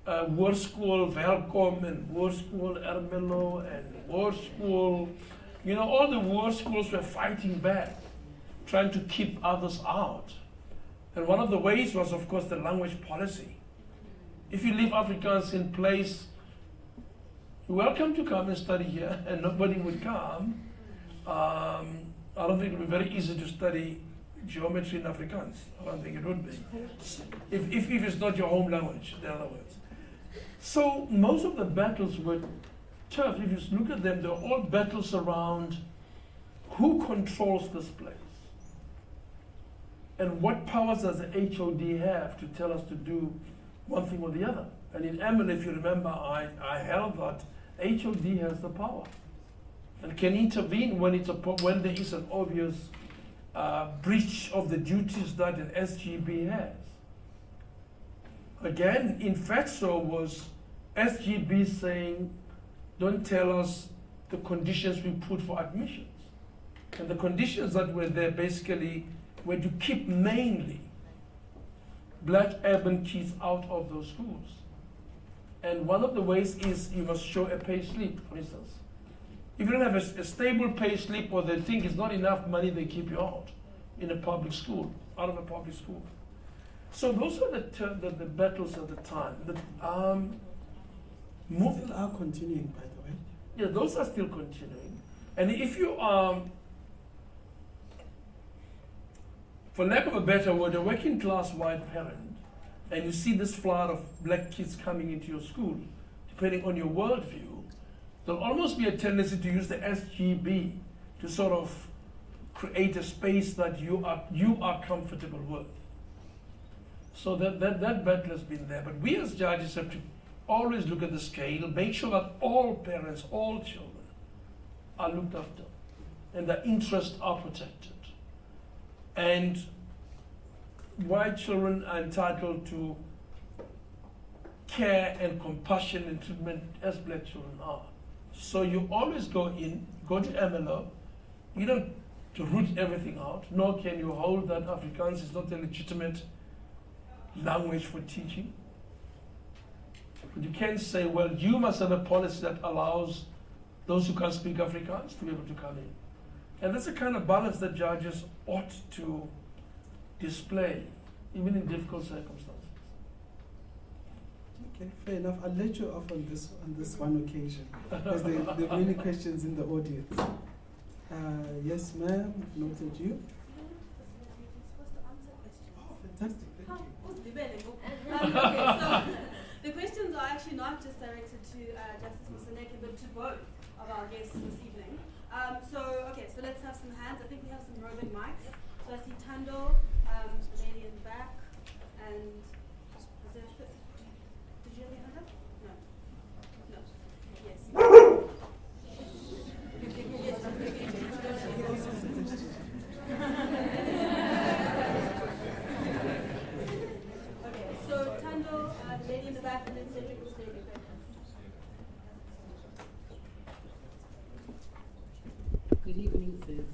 Woordschool Welkom and Woordschool Ermelo and Woordschool, all the Woordschools were fighting back, trying to keep others out. And one of the ways was, of course, the language policy. If you leave Afrikaans in place, you're welcome to come and study here, and nobody would come. I don't think it would be very easy to study geometry in Afrikaans. I don't think it would be. If it's not your home language, in other words. So most of the battles were tough. If you look at them, they're all battles around who controls this place and what powers does the HOD have to tell us to do one thing or the other. And in Emily, if you remember, I held that HOD has the power and can intervene when there is an obvious breach of the duties that an SGB has. Again, in FETSO was SGB saying, don't tell us the conditions we put for admissions. And the conditions that were there basically were to keep mainly black urban kids out of those schools. And one of the ways is you must show a pay slip, for instance. If you don't have a stable pay slip, or they think it's not enough money, they keep you out in a public school, out of a public school. So those are the battles at the time. Still are continuing, by the way. Yeah, those are still continuing. And if you for lack of a better word, a working class white parent, and you see this flood of black kids coming into your school, depending on your worldview, there'll almost be a tendency to use the SGB to sort of create a space that you are comfortable with. So that battle has been there. But we as judges have to always look at the scale, make sure that all parents, all children are looked after and their interests are protected. And white children are entitled to care and compassion and treatment as black children are. So you always go to MLO, you don't to root everything out, nor can you hold that Afrikaans is not a legitimate language for teaching. But you can't say, well, you must have a policy that allows those who can't speak Afrikaans to be able to come in. And that's the kind of balance that judges ought to display, even in difficult circumstances. Okay, fair enough. I'll let you off on this one occasion, because there are many questions in the audience. Yes, ma'am, noted you. Oh, fantastic. Thank you. Okay, so the questions are actually not just directed to Justice Moseneke, but to both of our guests this evening. So let's have some hands. I think we have some roving mics. So I see Tando, the lady in the back, and is there did you have your hand up? No. No. Yes. Okay, so Tando, the lady in the back, and then Cedric will stay there. Good evening, sis.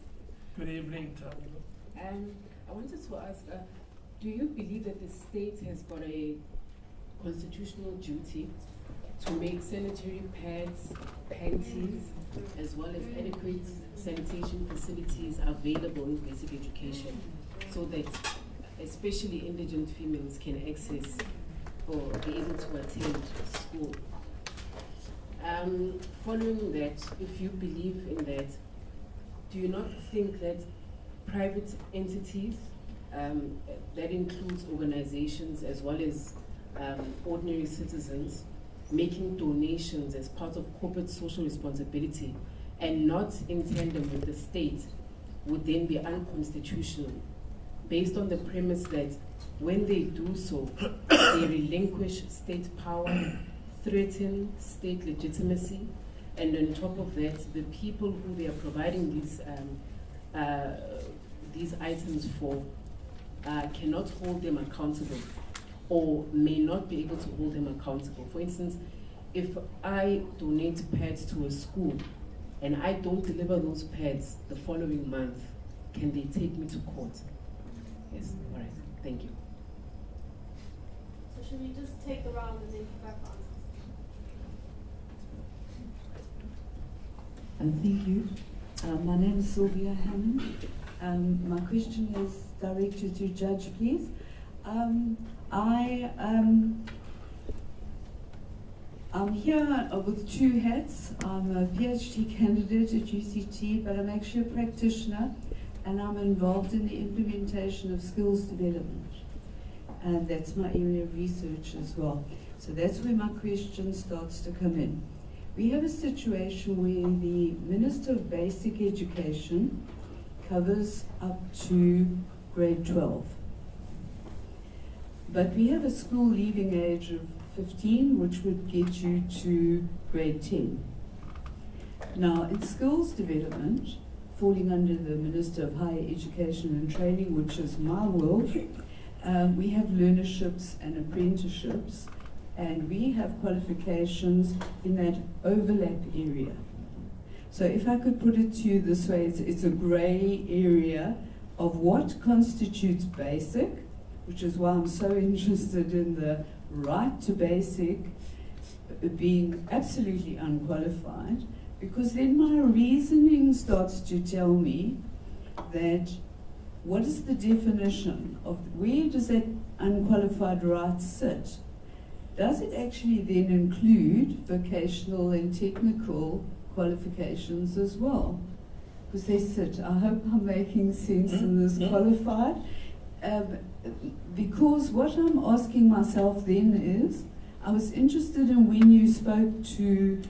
Good evening, Tando. I wanted to ask, do you believe that the state has got a constitutional duty to make sanitary pads, panties, as well as adequate sanitation facilities available in basic education, so that especially indigent females can access or be able to attend school. Following that, if you believe in that, do you not think that private entities, that includes organizations as well as ordinary citizens, making donations as part of corporate social responsibility and not in tandem with the state, would then be unconstitutional, based on the premise that when they do so, they relinquish state power, threaten state legitimacy, and on top of that, the people who they are providing these items for cannot hold them accountable, or may not be able to hold them accountable. For instance, if I donate pads to a school and I don't deliver those pads the following month, can they take me to court? Yes, all right, thank you. So should we just take the round and then come back to answers? Thank you. My name is Sylvia Hammond. My question is directed to Judge, please. I'm here with two hats. I'm a PhD candidate at UCT, but I'm actually a practitioner, and I'm involved in the implementation of skills development. And that's my area of research as well. So that's where my question starts to come in. We have a situation where the Minister of Basic Education covers up to grade 12. But we have a school leaving age of 15, which would get you to grade 10. Now, in skills development, falling under the Minister of Higher Education and Training, which is my world, we have learnerships and apprenticeships, and we have qualifications in that overlap area. So if I could put it to you this way, it's a grey area of what constitutes basic, which is why I'm so interested in the right to basic being absolutely unqualified, because then my reasoning starts to tell me that what is the definition of where does that unqualified right sit? Does it actually then include vocational and technical qualifications as well? Because they sit, I hope I'm making sense in this qualified. Because what I'm asking myself then is, I was interested in when you spoke to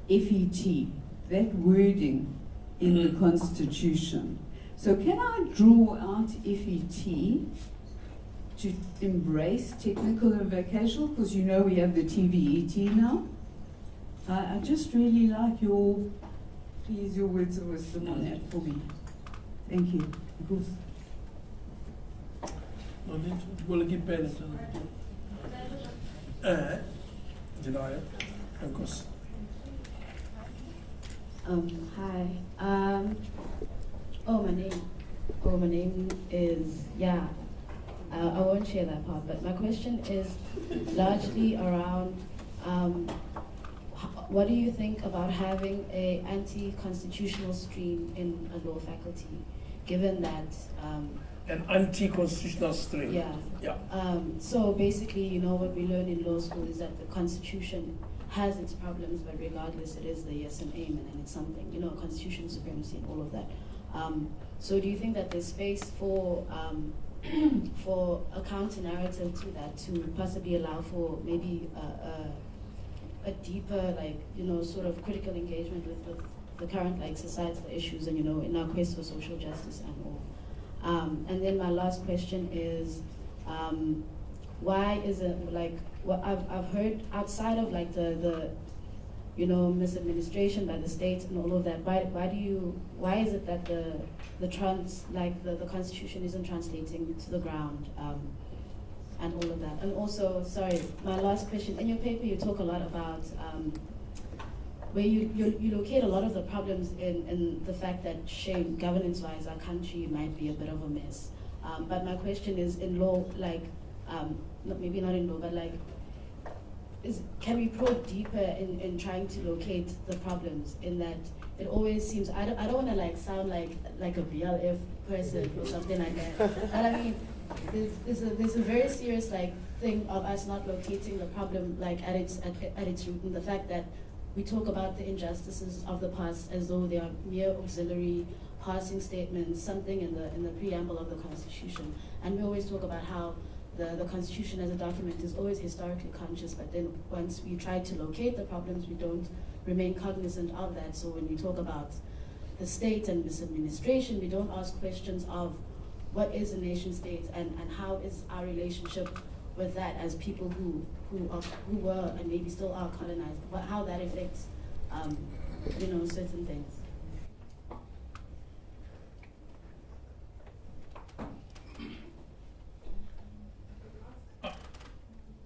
FET, that wording in the Constitution. So can I draw out FET to embrace technical and vocational? Because you know we have the TVET now. I just really like your words of wisdom on that for me. Thank you. Of course. Will get better. Deny it, of course. Hi. My name is I won't share that part, but my question is largely around what do you think about having a anti-constitutional stream in a law faculty, given that An anti-constitutional stream. Yeah. So basically, what we learn in law school is that the Constitution has its problems, but regardless, it is the yes and amen, and it's something, Constitution supremacy and all of that. So do you think that there's space for a counter-narrative to that, to possibly allow for maybe a deeper, sort of critical engagement with the current, societal issues and, in our quest for social justice and all? And then my last question is, why is it what I've heard outside of the misadministration by the state and all of that? Why is it that the Constitution isn't translating to the ground and all of that? And also, sorry, my last question. In your paper, you talk a lot about where you locate a lot of the problems in the fact that, shame, governance-wise, our country might be a bit of a mess. But my question is, in law, maybe not in law, but can we probe deeper in trying to locate the problems, in that it always seems, I don't want to like sound like a BLF person or something like that, but I mean, there's a very serious like thing of us not locating the problem like at its root, and the fact that we talk about the injustices of the past as though they are mere auxiliary passing statements, something in the preamble of the Constitution, and we always talk about how the Constitution as a document is always historically conscious, but then once we try to locate the problems, we don't remain cognizant of that. So when we talk about the state and misadministration, we don't ask questions of what is a nation state and how is our relationship with that as people who were and maybe still are colonized, how that affects certain things.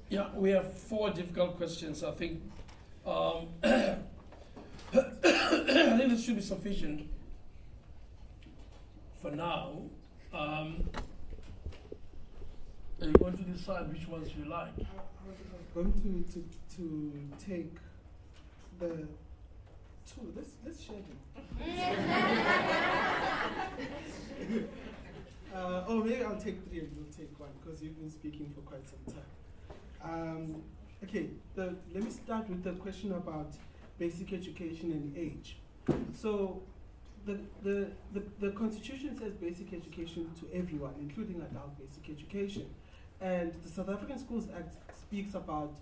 Yeah, we have 4 difficult questions. I think I think this should be sufficient for now. And you want to decide which ones you like. I'm going to take the 2. Let's share them. Or maybe I'll take 3 and you'll take 1, because you've been speaking for quite some time. Okay, let me start with the question about basic education and age. So the Constitution says basic education to everyone, including adult basic education. And the South African Schools Act speaks about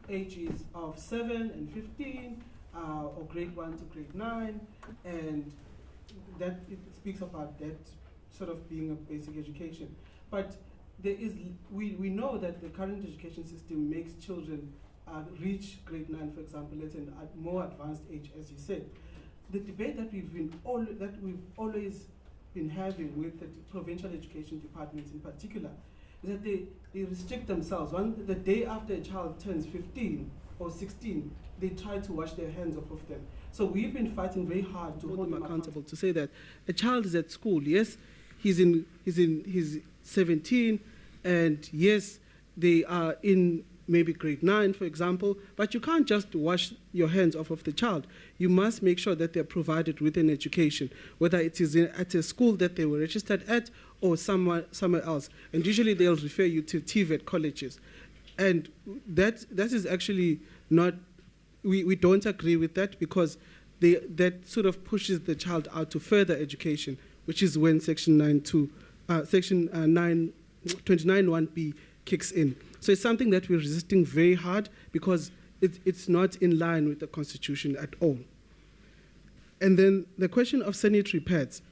ages of 7 and 15, or grade 1 to grade 9, and that it speaks about that sort of being a basic education. But we know that the current education system makes children reach grade 9, for example, at a more advanced age, as you said. The debate that we've always been having with the provincial education departments in particular is that they restrict themselves. The day after a child turns 15 or 16, they try to wash their hands off of them. So we've been fighting very hard to hold them accountable, to say that a child is at school, yes, he's 17, and yes, they are in maybe grade 9, for example, but you can't just wash your hands off of the child. You must make sure that they're provided with an education, whether it is at a school that they were registered at or somewhere else. And usually they'll refer you to TVET colleges. And that is actually not, we don't agree with that, because that sort of pushes the child out to further education, which is when Section 29(1)(b) kicks in. So it's something that we're resisting very hard, because it's not in line with the Constitution at all. And then the question of sanitary pads.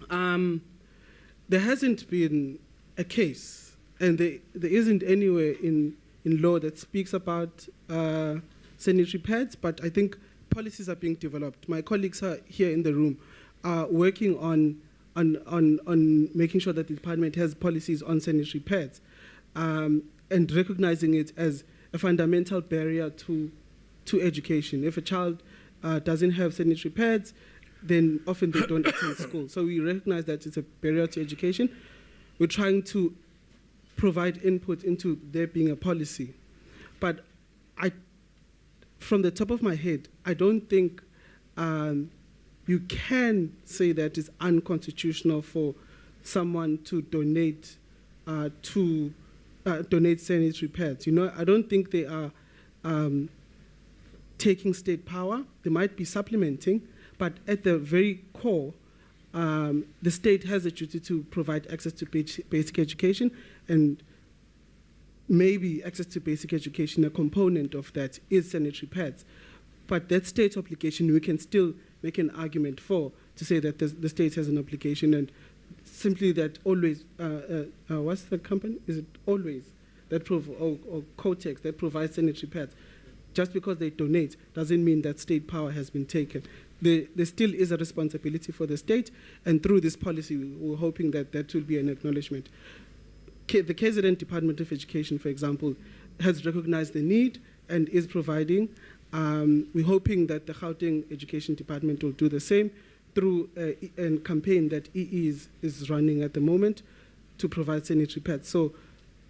There hasn't been a case, and there isn't anywhere in law that speaks about sanitary pads, but I think policies are being developed. My colleagues are here in the room are working on making sure that the department has policies on sanitary pads, and recognizing it as a fundamental barrier to education. If a child doesn't have sanitary pads, then often they don't attend school. So we recognize that it's a barrier to education. We're trying to provide input into there being a policy. But from the top of my head, I don't think you can say that it's unconstitutional for someone to donate sanitary pads. I don't think they are taking state power. They might be supplementing, but at the very core, the state has a duty to provide access to basic education, and maybe access to basic education, a component of that is sanitary pads. But that state obligation, we can still make an argument for, to say that the state has an obligation, and simply that Always, what's the company? Is it Always? Or Cotex that provides sanitary pads. Just because they donate doesn't mean that state power has been taken. There still is a responsibility for the state, and through this policy, we're hoping that that will be an acknowledgement. The KZN Department of Education, for example, has recognized the need and is providing. We're hoping that the Gauteng Education Department will do the same through a campaign that EE is running at the moment to provide sanitary pads. So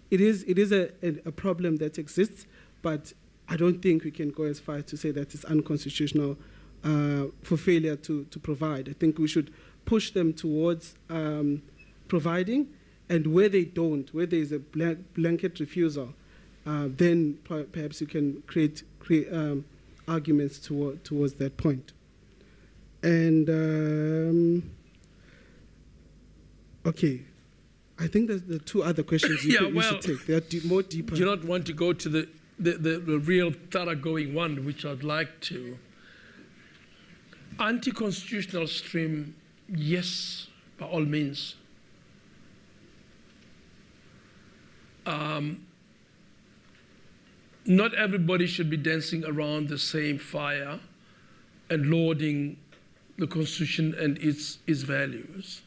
it is a problem that exists, but I don't think we can go as far as to say that it's unconstitutional for failure to provide. I think we should push them towards providing, and where they don't, where there is a blanket refusal, then perhaps you can create arguments towards that point. And okay, I think there's the two other questions you should take. They are more deeper. Do you not want to go to the real thoroughgoing one, which I'd like to? Anti-constitutional stream, yes, by all means. Not everybody should be dancing around the same fire and lauding the Constitution and its values.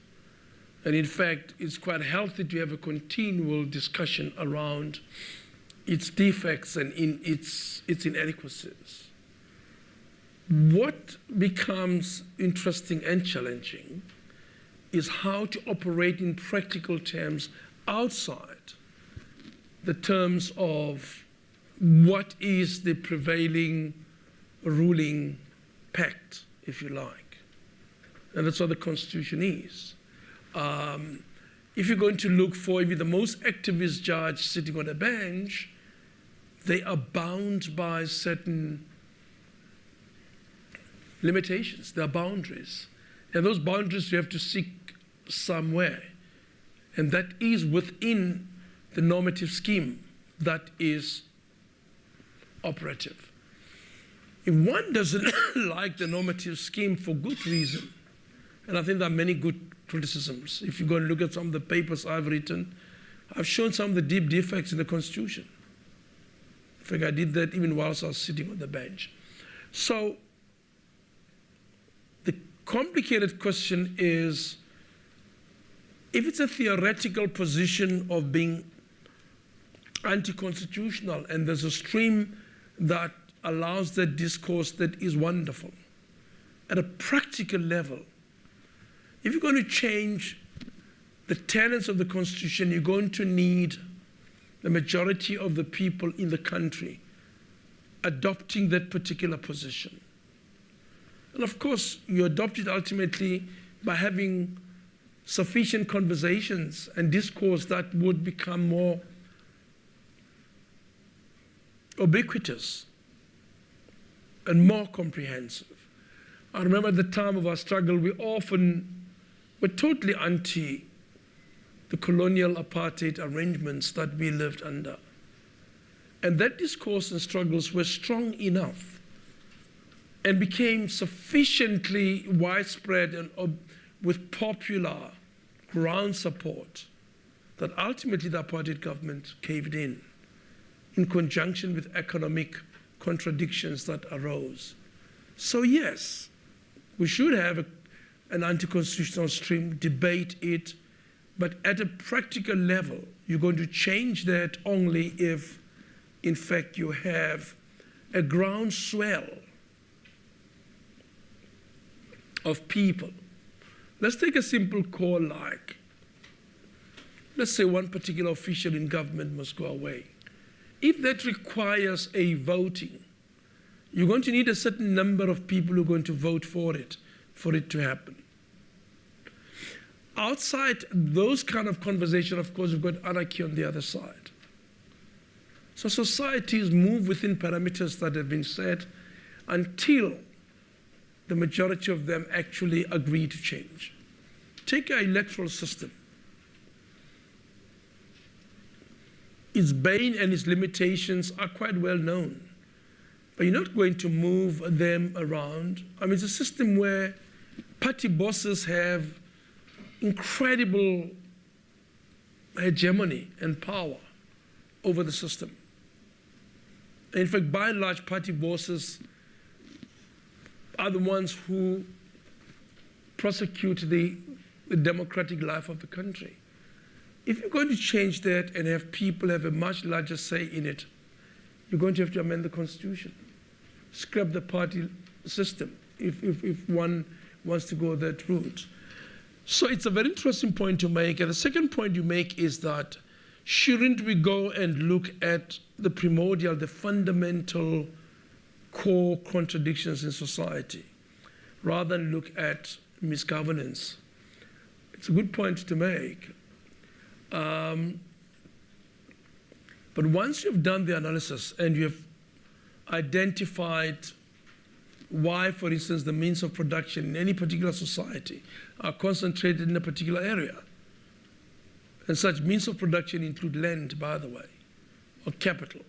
And in fact, it's quite healthy to have a continual discussion around its defects and its inadequacies. What becomes interesting and challenging is how to operate in practical terms outside the terms of what is the prevailing ruling pact, if you like. And that's what the Constitution is. If you're going to look for even the most activist judge sitting on a bench, they are bound by certain limitations. There are boundaries. And those boundaries you have to seek somewhere. And that is within the normative scheme that is operative. If one doesn't like the normative scheme for good reason, and I think there are many good criticisms. If you go and look at some of the papers I've written, I've shown some of the deep defects in the Constitution. In fact, I did that even whilst I was sitting on the bench. So the complicated question is, if it's a theoretical position of being anti-constitutional and there's a stream that allows that discourse that is wonderful, at a practical level, if you're going to change the tenets of the Constitution, you're going to need the majority of the people in the country adopting that particular position. And of course, you adopt it ultimately by having sufficient conversations and discourse that would become more ubiquitous and more comprehensive. I remember at the time of our struggle, we often were totally anti the colonial apartheid arrangements that we lived under. And that discourse and struggles were strong enough and became sufficiently widespread and with popular ground support that ultimately the apartheid government caved in conjunction with economic contradictions that arose. So yes, we should have an anti-constitutional stream, debate it, but at a practical level, you're going to change that only if, in fact, you have a groundswell of people. Let's take a simple call like, let's say one particular official in government must go away. If that requires a voting, you're going to need a certain number of people who are going to vote for it to happen. Outside those kind of conversation, of course, we've got anarchy on the other side. So societies move within parameters that have been set until the majority of them actually agree to change. Take our electoral system. Its bane and its limitations are quite well known, but you're not going to move them around. I mean, it's a system where party bosses have incredible hegemony and power over the system. And in fact, by and large, party bosses are the ones who prosecute the democratic life of the country. If you're going to change that and have people have a much larger say in it, you're going to have to amend the Constitution, scrap the party system if one wants to go that route. So it's a very interesting point to make. And the second point you make is that shouldn't we go and look at the primordial, the fundamental core contradictions in society, rather than look at misgovernance. It's a good point to make. But once you've done the analysis and you've identified why, for instance, the means of production in any particular society are concentrated in a particular area, and such means of production include land, by the way, or capital,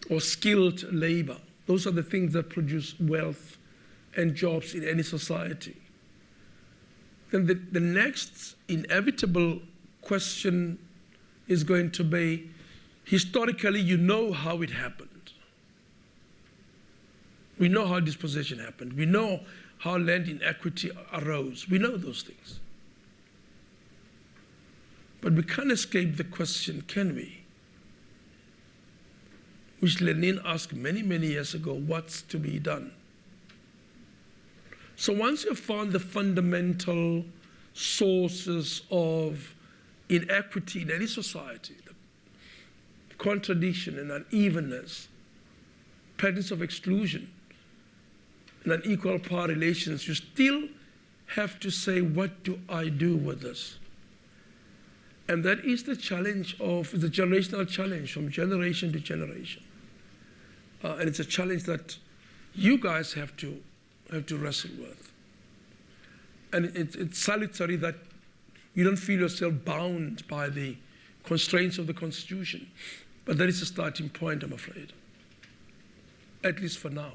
or skilled labor. Those are the things that produce wealth and jobs in any society. Then the next inevitable question is going to be, historically, you know how it happened. We know how dispossession happened. We know how land inequity arose. We know those things. But we can't escape the question, can we? Which Lenin asked many, many years ago, what's to be done? So once you've found the fundamental sources of inequity in any society, the contradiction and unevenness, patterns of exclusion, and unequal power relations, you still have to say, what do I do with this? And that is the challenge of the generational challenge from generation to generation. And it's a challenge that you guys have to wrestle with. And it's salutary that you don't feel yourself bound by the constraints of the Constitution. But that is a starting point, I'm afraid, at least for now.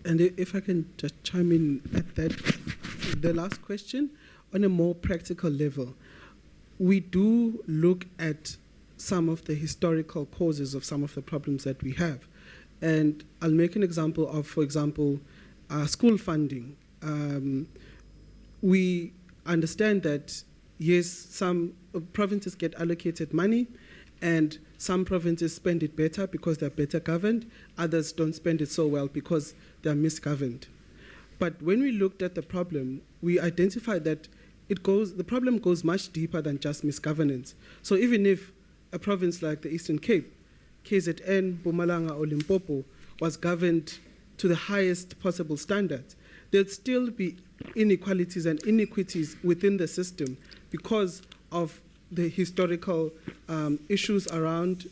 And if I can just chime in at that, the last question, on a more practical level, we do look at some of the historical causes of some of the problems that we have. And I'll make an example of, for example, school funding. We understand that, yes, some provinces get allocated money, and some provinces spend it better because they're better governed. Others don't spend it so well because they're misgoverned. But when we looked at the problem, we identified that the problem goes much deeper than just misgovernance. So even if a province like the Eastern Cape, KZN, Mpumalanga, or Limpopo, was governed to the highest possible standards, there'd still be inequalities and inequities within the system because of the historical issues around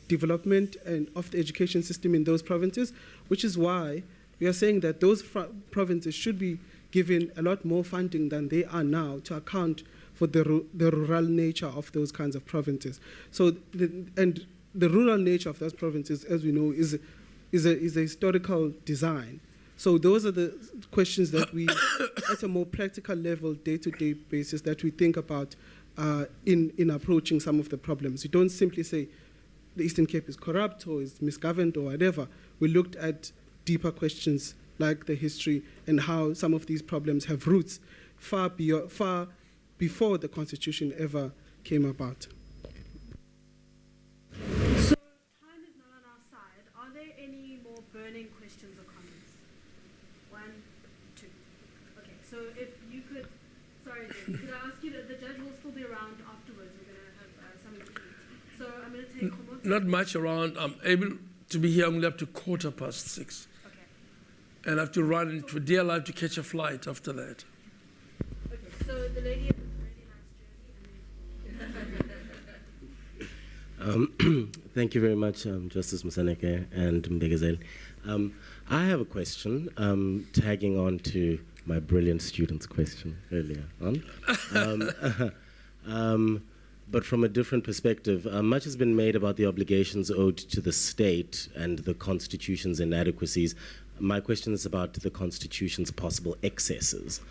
development and of the education system in those provinces, which is why we are saying that those provinces should be given a lot more funding than they are now to account for the rural nature of those kinds of provinces. So, the rural nature of those provinces, as we know, is a historical design. So those are the questions that we, at a more practical level, day-to-day basis, that we think about in approaching some of the problems. We don't simply say the Eastern Cape is corrupt or is misgoverned or whatever. We looked at deeper questions like the history and how some of these problems have roots far before the Constitution ever came about. So time is not on our side. Are there any more burning questions or comments? 1, 2. Okay, so if you could, sorry, Jamie, could I ask you that the judge will still be around afterwards? We're going to have something to eat. So I'm going to take Not much around. I'm able to be here only up to 6:15. Okay. And I have to run for dear life to catch a flight after that. Okay, so the lady in the really nice jersey. Thank you very much, Justice Moseneke and Mbegezel. I have a question, tagging on to my brilliant student's question earlier on. But from a different perspective, much has been made about the obligations owed to the state and the Constitution's inadequacies. My question is about the Constitution's possible excesses.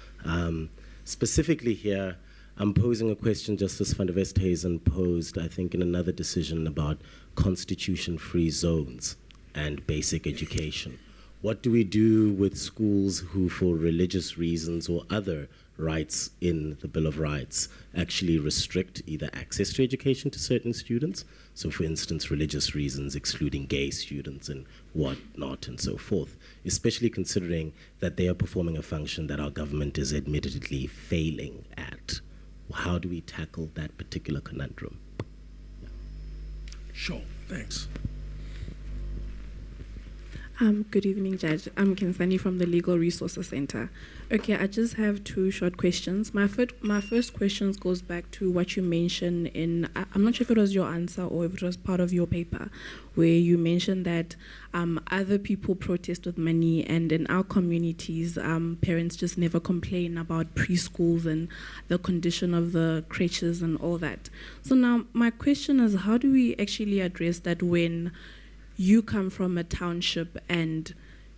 Specifically here, I'm posing a question Justice van der Westhuizen posed, I think, in another decision about constitution-free zones and basic education. What do we do with schools who, for religious reasons or other rights in the Bill of Rights, actually restrict either access to education to certain students? So, for instance, religious reasons excluding gay students and whatnot and so forth, especially considering that they are performing a function that our government is admittedly failing at. how do we tackle that particular conundrum? Sure, thanks. Good evening, Judge. I'm Kinsani from the Legal Resources Center. Okay, I just have two short questions. My first question goes back to what you mentioned in, I'm not sure if it was your answer or if it was part of your paper, where you mentioned that other people protest with money, and in our communities, parents just never complain about preschools and the condition of the creches and all that. So now my question is, how do we actually address that when you come from a township and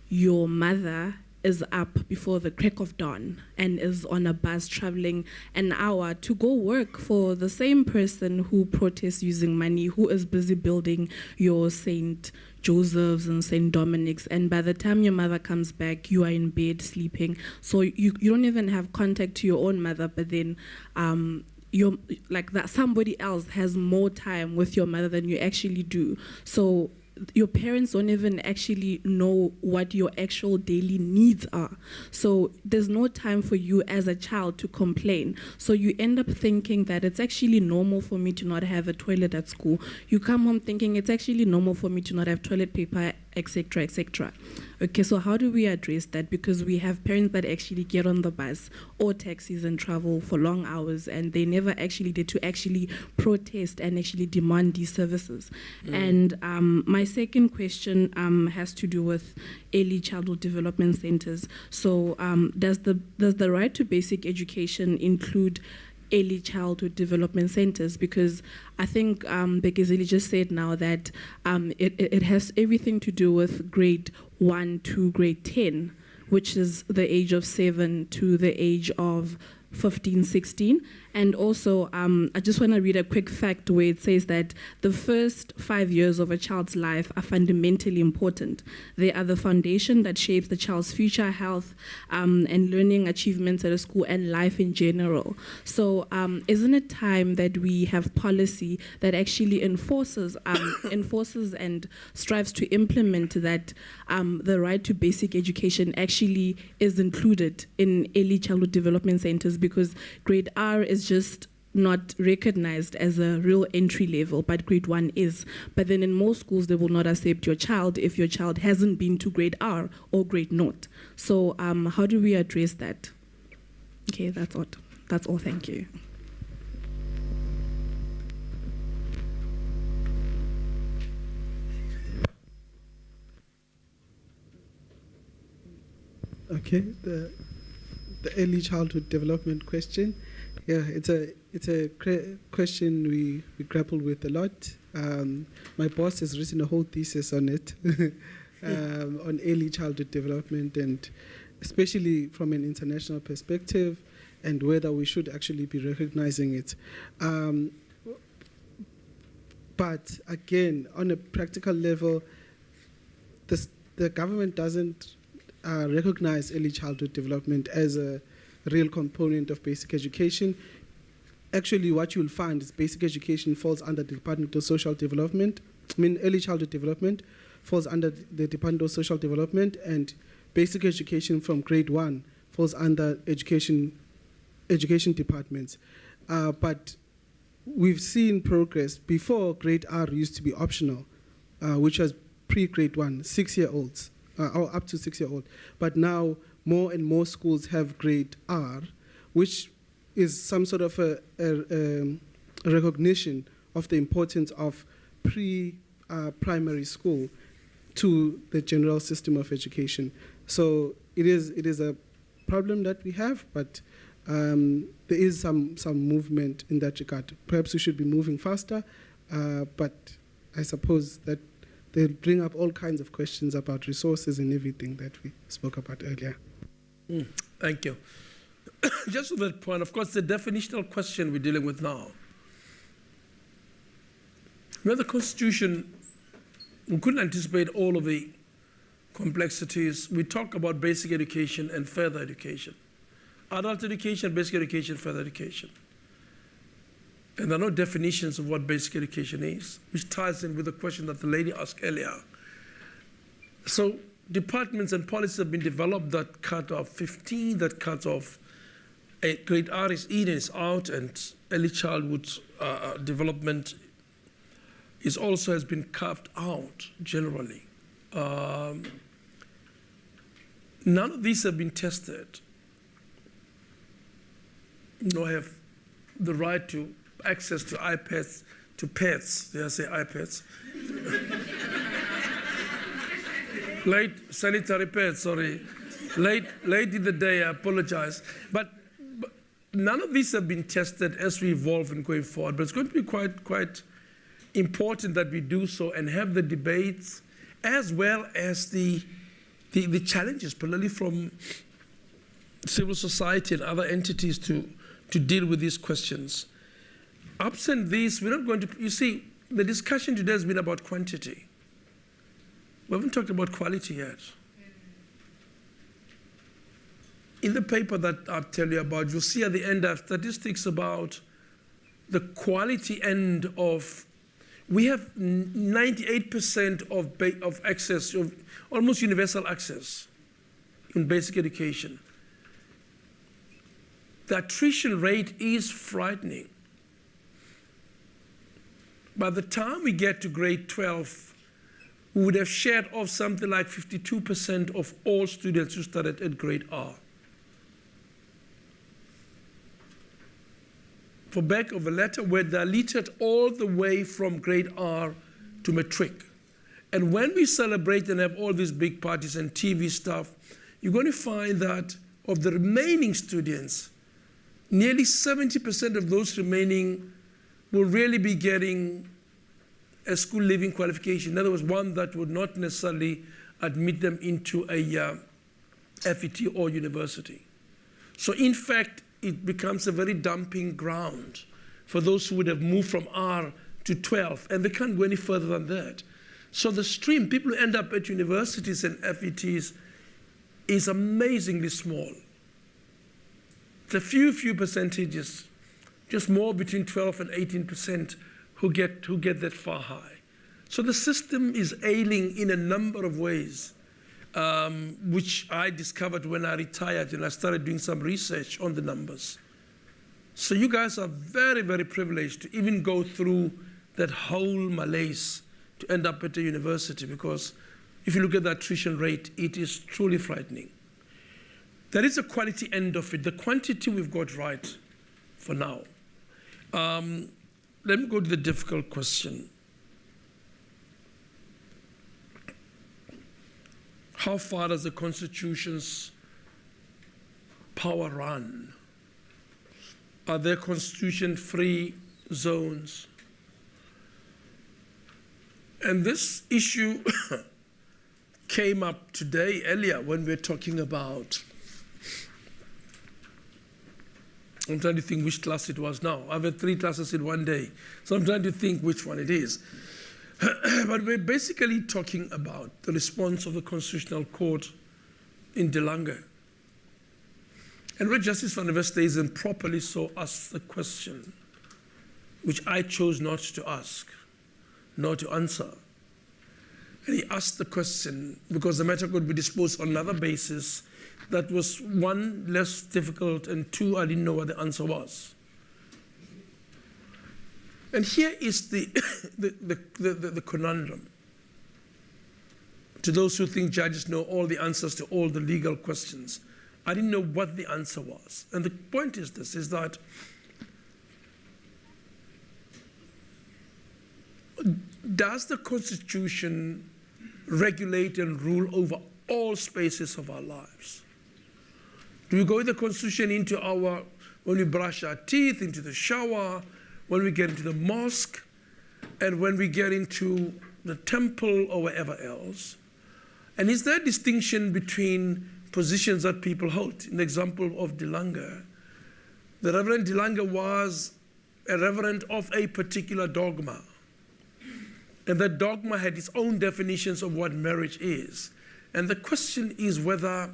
your mother is up before the crack of dawn and is on a bus traveling an hour to go work for the same person who protests using money, who is busy building your St. Joseph's and St. Dominic's, and by the time your mother comes back, you are in bed sleeping. So you don't even have contact to your own mother, but then you're like that somebody else has more time with your mother than you actually do. So your parents don't even actually know what your actual daily needs are. So there's no time for you as a child to complain. So you end up thinking that it's actually normal for me to not have a toilet at school. You come home thinking it's actually normal for me to not have toilet paper, etc., etc. Okay, so how do we address that? Because we have parents that actually get on the bus or taxis and travel for long hours, and they never actually did to actually protest and actually demand these services. And my second question has to do with early childhood development centers. So does the right to basic education include early childhood development centers? Because I think Bekezeli just said now that it has everything to do with grade 1 to grade 10, which is the age of 7 to the age of 15, 16. And also, I just want to read a quick fact where it says that the first 5 years of a child's life are fundamentally important. They are the foundation that shapes the child's future health and learning achievements at a school and life in general. So isn't it time that we have policy that actually enforces and strives to implement that the right to basic education actually is included in early childhood development centers, because grade R is just not recognized as a real entry level, but grade 1 is. But then in most schools, they will not accept your child if your child hasn't been to grade R or grade 0. So how do we address that? Okay, that's all. That's all, thank you. Okay, the early childhood development question. Yeah, it's a question we grapple with a lot. My boss has written a whole thesis on it, on early childhood development, and especially from an international perspective, and whether we should actually be recognizing it. But again, on a practical level, the government doesn't recognize early childhood development as a real component of basic education. Actually, what you'll find is basic education falls under the Department of Social Development. Early childhood development falls under the Department of Social Development, and basic education from grade 1 falls under education departments. But we've seen progress. Before, grade R used to be optional, which was pre-grade 1, 6-year-olds, or up to 6-year-old. But now, more and more schools have grade R, which is some sort of a recognition of the importance of primary school to the general system of education. So it is a problem that we have, but there is some movement in that regard. Perhaps we should be moving faster, but I suppose that they'll bring up all kinds of questions about resources and everything that we spoke about earlier. Thank you. Just to that point, of course, the definitional question we're dealing with now. When the Constitution, we couldn't anticipate all of the complexities. We talk about basic education and further education. Adult education, basic education, further education. And there are no definitions of what basic education is, which ties in with the question that the lady asked earlier. So departments and policies have been developed that cut off 15, that cuts off grade R is in and is out, and early childhood development is also has been carved out generally. None of these have been tested, nor have the right to access to iPads, to pets, did I say iPads? Late sanitary pads, sorry. Late in the day, I apologize. But none of these have been tested as we evolve and going forward. But it's going to be quite important that we do so and have the debates as well as the challenges, particularly from civil society and other entities to deal with these questions. Absent these, we're not going to, you see, the discussion today has been about quantity. We haven't talked about quality yet. In the paper that I'll tell you about, you'll see at the end of statistics about the quality end of, we have 98% of access, of almost universal access in basic education. The attrition rate is frightening. By the time we get to grade 12, we would have shared off something like 52% of all students who started at grade R. For back of a letter, we're diluted all the way from grade R to matric. And when we celebrate and have all these big parties and TV stuff, you're going to find that of the remaining students, nearly 70% of those remaining will really be getting a school leaving qualification. In other words, one that would not necessarily admit them into a FET or university. So in fact, it becomes a very dumping ground for those who would have moved from R to 12, and they can't go any further than that. So the stream, people who end up at universities and FETs, is amazingly small. The few percentages, just more between 12 and 18% who get that far high. So the system is ailing in a number of ways, which I discovered when I retired and I started doing some research on the numbers. So you guys are very, very privileged to even go through that whole malaise to end up at a university, because if you look at the attrition rate, it is truly frightening. There is a quality end of it. The quantity we've got right for now. Let me go to the difficult question. How far does the Constitution's power run? Are there constitution-free zones? And this issue came up today, earlier, when we were talking about, I'm trying to think which class it was now. I've had 3 classes in one day, so I'm trying to think which one it is. But we're basically talking about the response of the Constitutional Court in De Lange. And where Justice van der Westhuizen properly so asked the question, which I chose not to ask, nor to answer. And he asked the question because the matter could be disposed on another basis that was, 1, less difficult, and 2, I didn't know what the answer was. And here is the conundrum. To those who think judges know all the answers to all the legal questions, I didn't know what the answer was. And the point is this, is that does the Constitution regulate and rule over all spaces of our lives? Do we go with the Constitution into when we brush our teeth, into the shower, when we get into the mosque, and when we get into the temple or wherever else? And is there a distinction between positions that people hold? In the example of De Lange, the Reverend De Lange was a reverend of a particular dogma. And that dogma had its own definitions of what marriage is. And the question is whether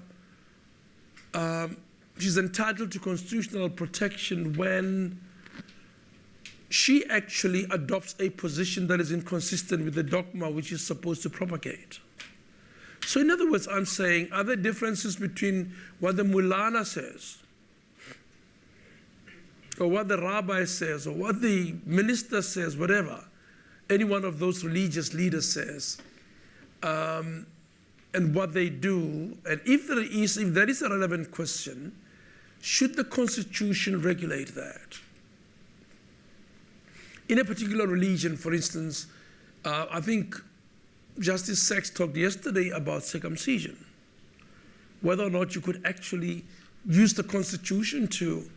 she's entitled to constitutional protection when she actually adopts a position that is inconsistent with the dogma which is supposed to propagate. So in other words, I'm saying, are there differences between what the Mulana says or what the rabbi says, or what the minister says, whatever, any one of those religious leaders says, and what they do, and if that is a relevant question, should the Constitution regulate that? In a particular religion, for instance, I think Justice Sachs talked yesterday about circumcision, whether or not you could actually use the Constitution to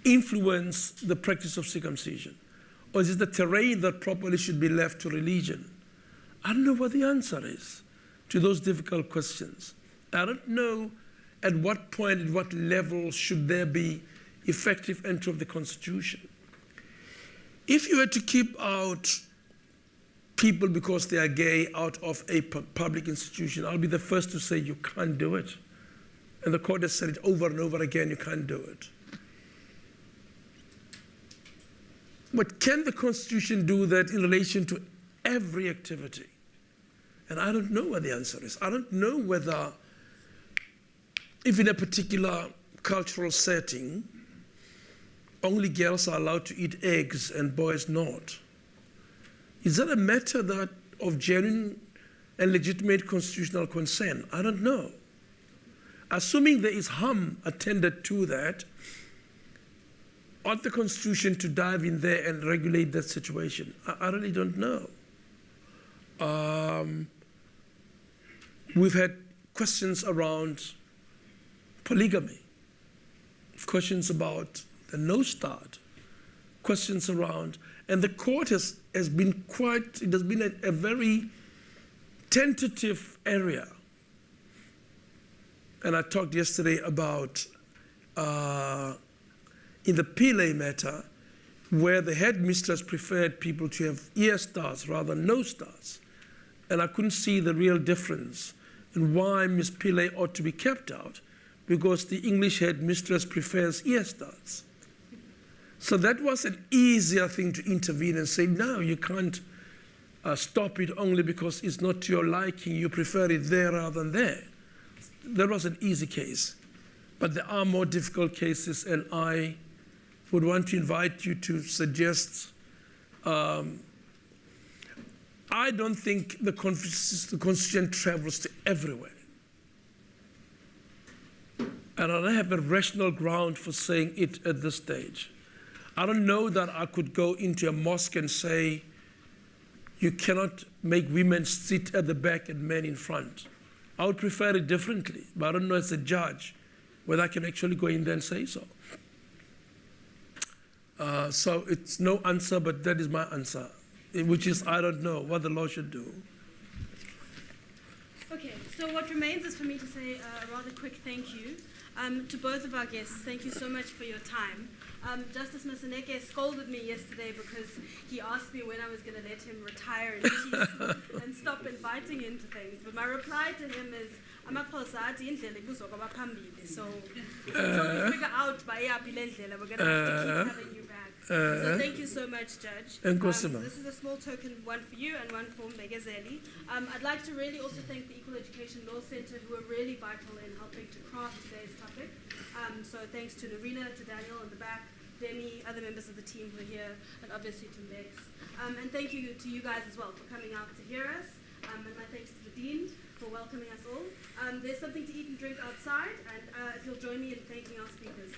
influence the practice of circumcision. Or is it the terrain that properly should be left to religion? I don't know what the answer is to those difficult questions. I don't know at what point, at what level should there be effective entry of the Constitution. If you were to keep out people because they are gay out of a public institution, I'll be the first to say you can't do it. And the court has said it over and over again, you can't do it. But can the Constitution do that in relation to every activity? And I don't know what the answer is. I don't know whether, if in a particular cultural setting, only girls are allowed to eat eggs and boys not. Is that a matter of genuine and legitimate constitutional consent? I don't know. Assuming there is harm attended to that, ought the Constitution to dive in there and regulate that situation? I really don't know. We've had questions around polygamy, questions about the no start, questions around, and the court has been it has been a very tentative area. And I talked yesterday about in the Pillay matter, where the headmistress preferred people to have ear stars rather than no stars. And I couldn't see the real difference and why Ms. Pillay ought to be kept out, because the English headmistress prefers ear stars. So that was an easier thing to intervene and say, no, you can't stop it only because it's not to your liking, you prefer it there rather than there. That was an easy case. But there are more difficult cases, and I would want to invite you to suggest. I don't think the Constitution travels to everywhere. And I don't have a rational ground for saying it at this stage. I don't know that I could go into a mosque and say, you cannot make women sit at the back and men in front. I would prefer it differently, but I don't know as a judge whether I can actually go in there and say so. So it's no answer, but that is my answer, which is I don't know what the law should do. Okay, so what remains is for me to say a rather quick thank you to both of our guests. Thank you so much for your time. Justice Moseneke scolded me yesterday because he asked me when I was going to let him retire in peace and stop inviting him to things. But my reply to him is, so until we figure out we're going to have to keep having you back. So thank you so much, Judge. This is a small token, one for you and one for Mbegezeli. I'd like to really also thank the Equal Education Law Center, who are really vital in helping to craft today's topic. So thanks to Narina, to Daniel in the back, Demi, other members of the team who are here, and obviously to Mbex. And thank you to you guys as well for coming out to hear us. And my thanks to the Dean for welcoming us all. There's something to eat and drink outside, and if you'll join me in thanking our speakers.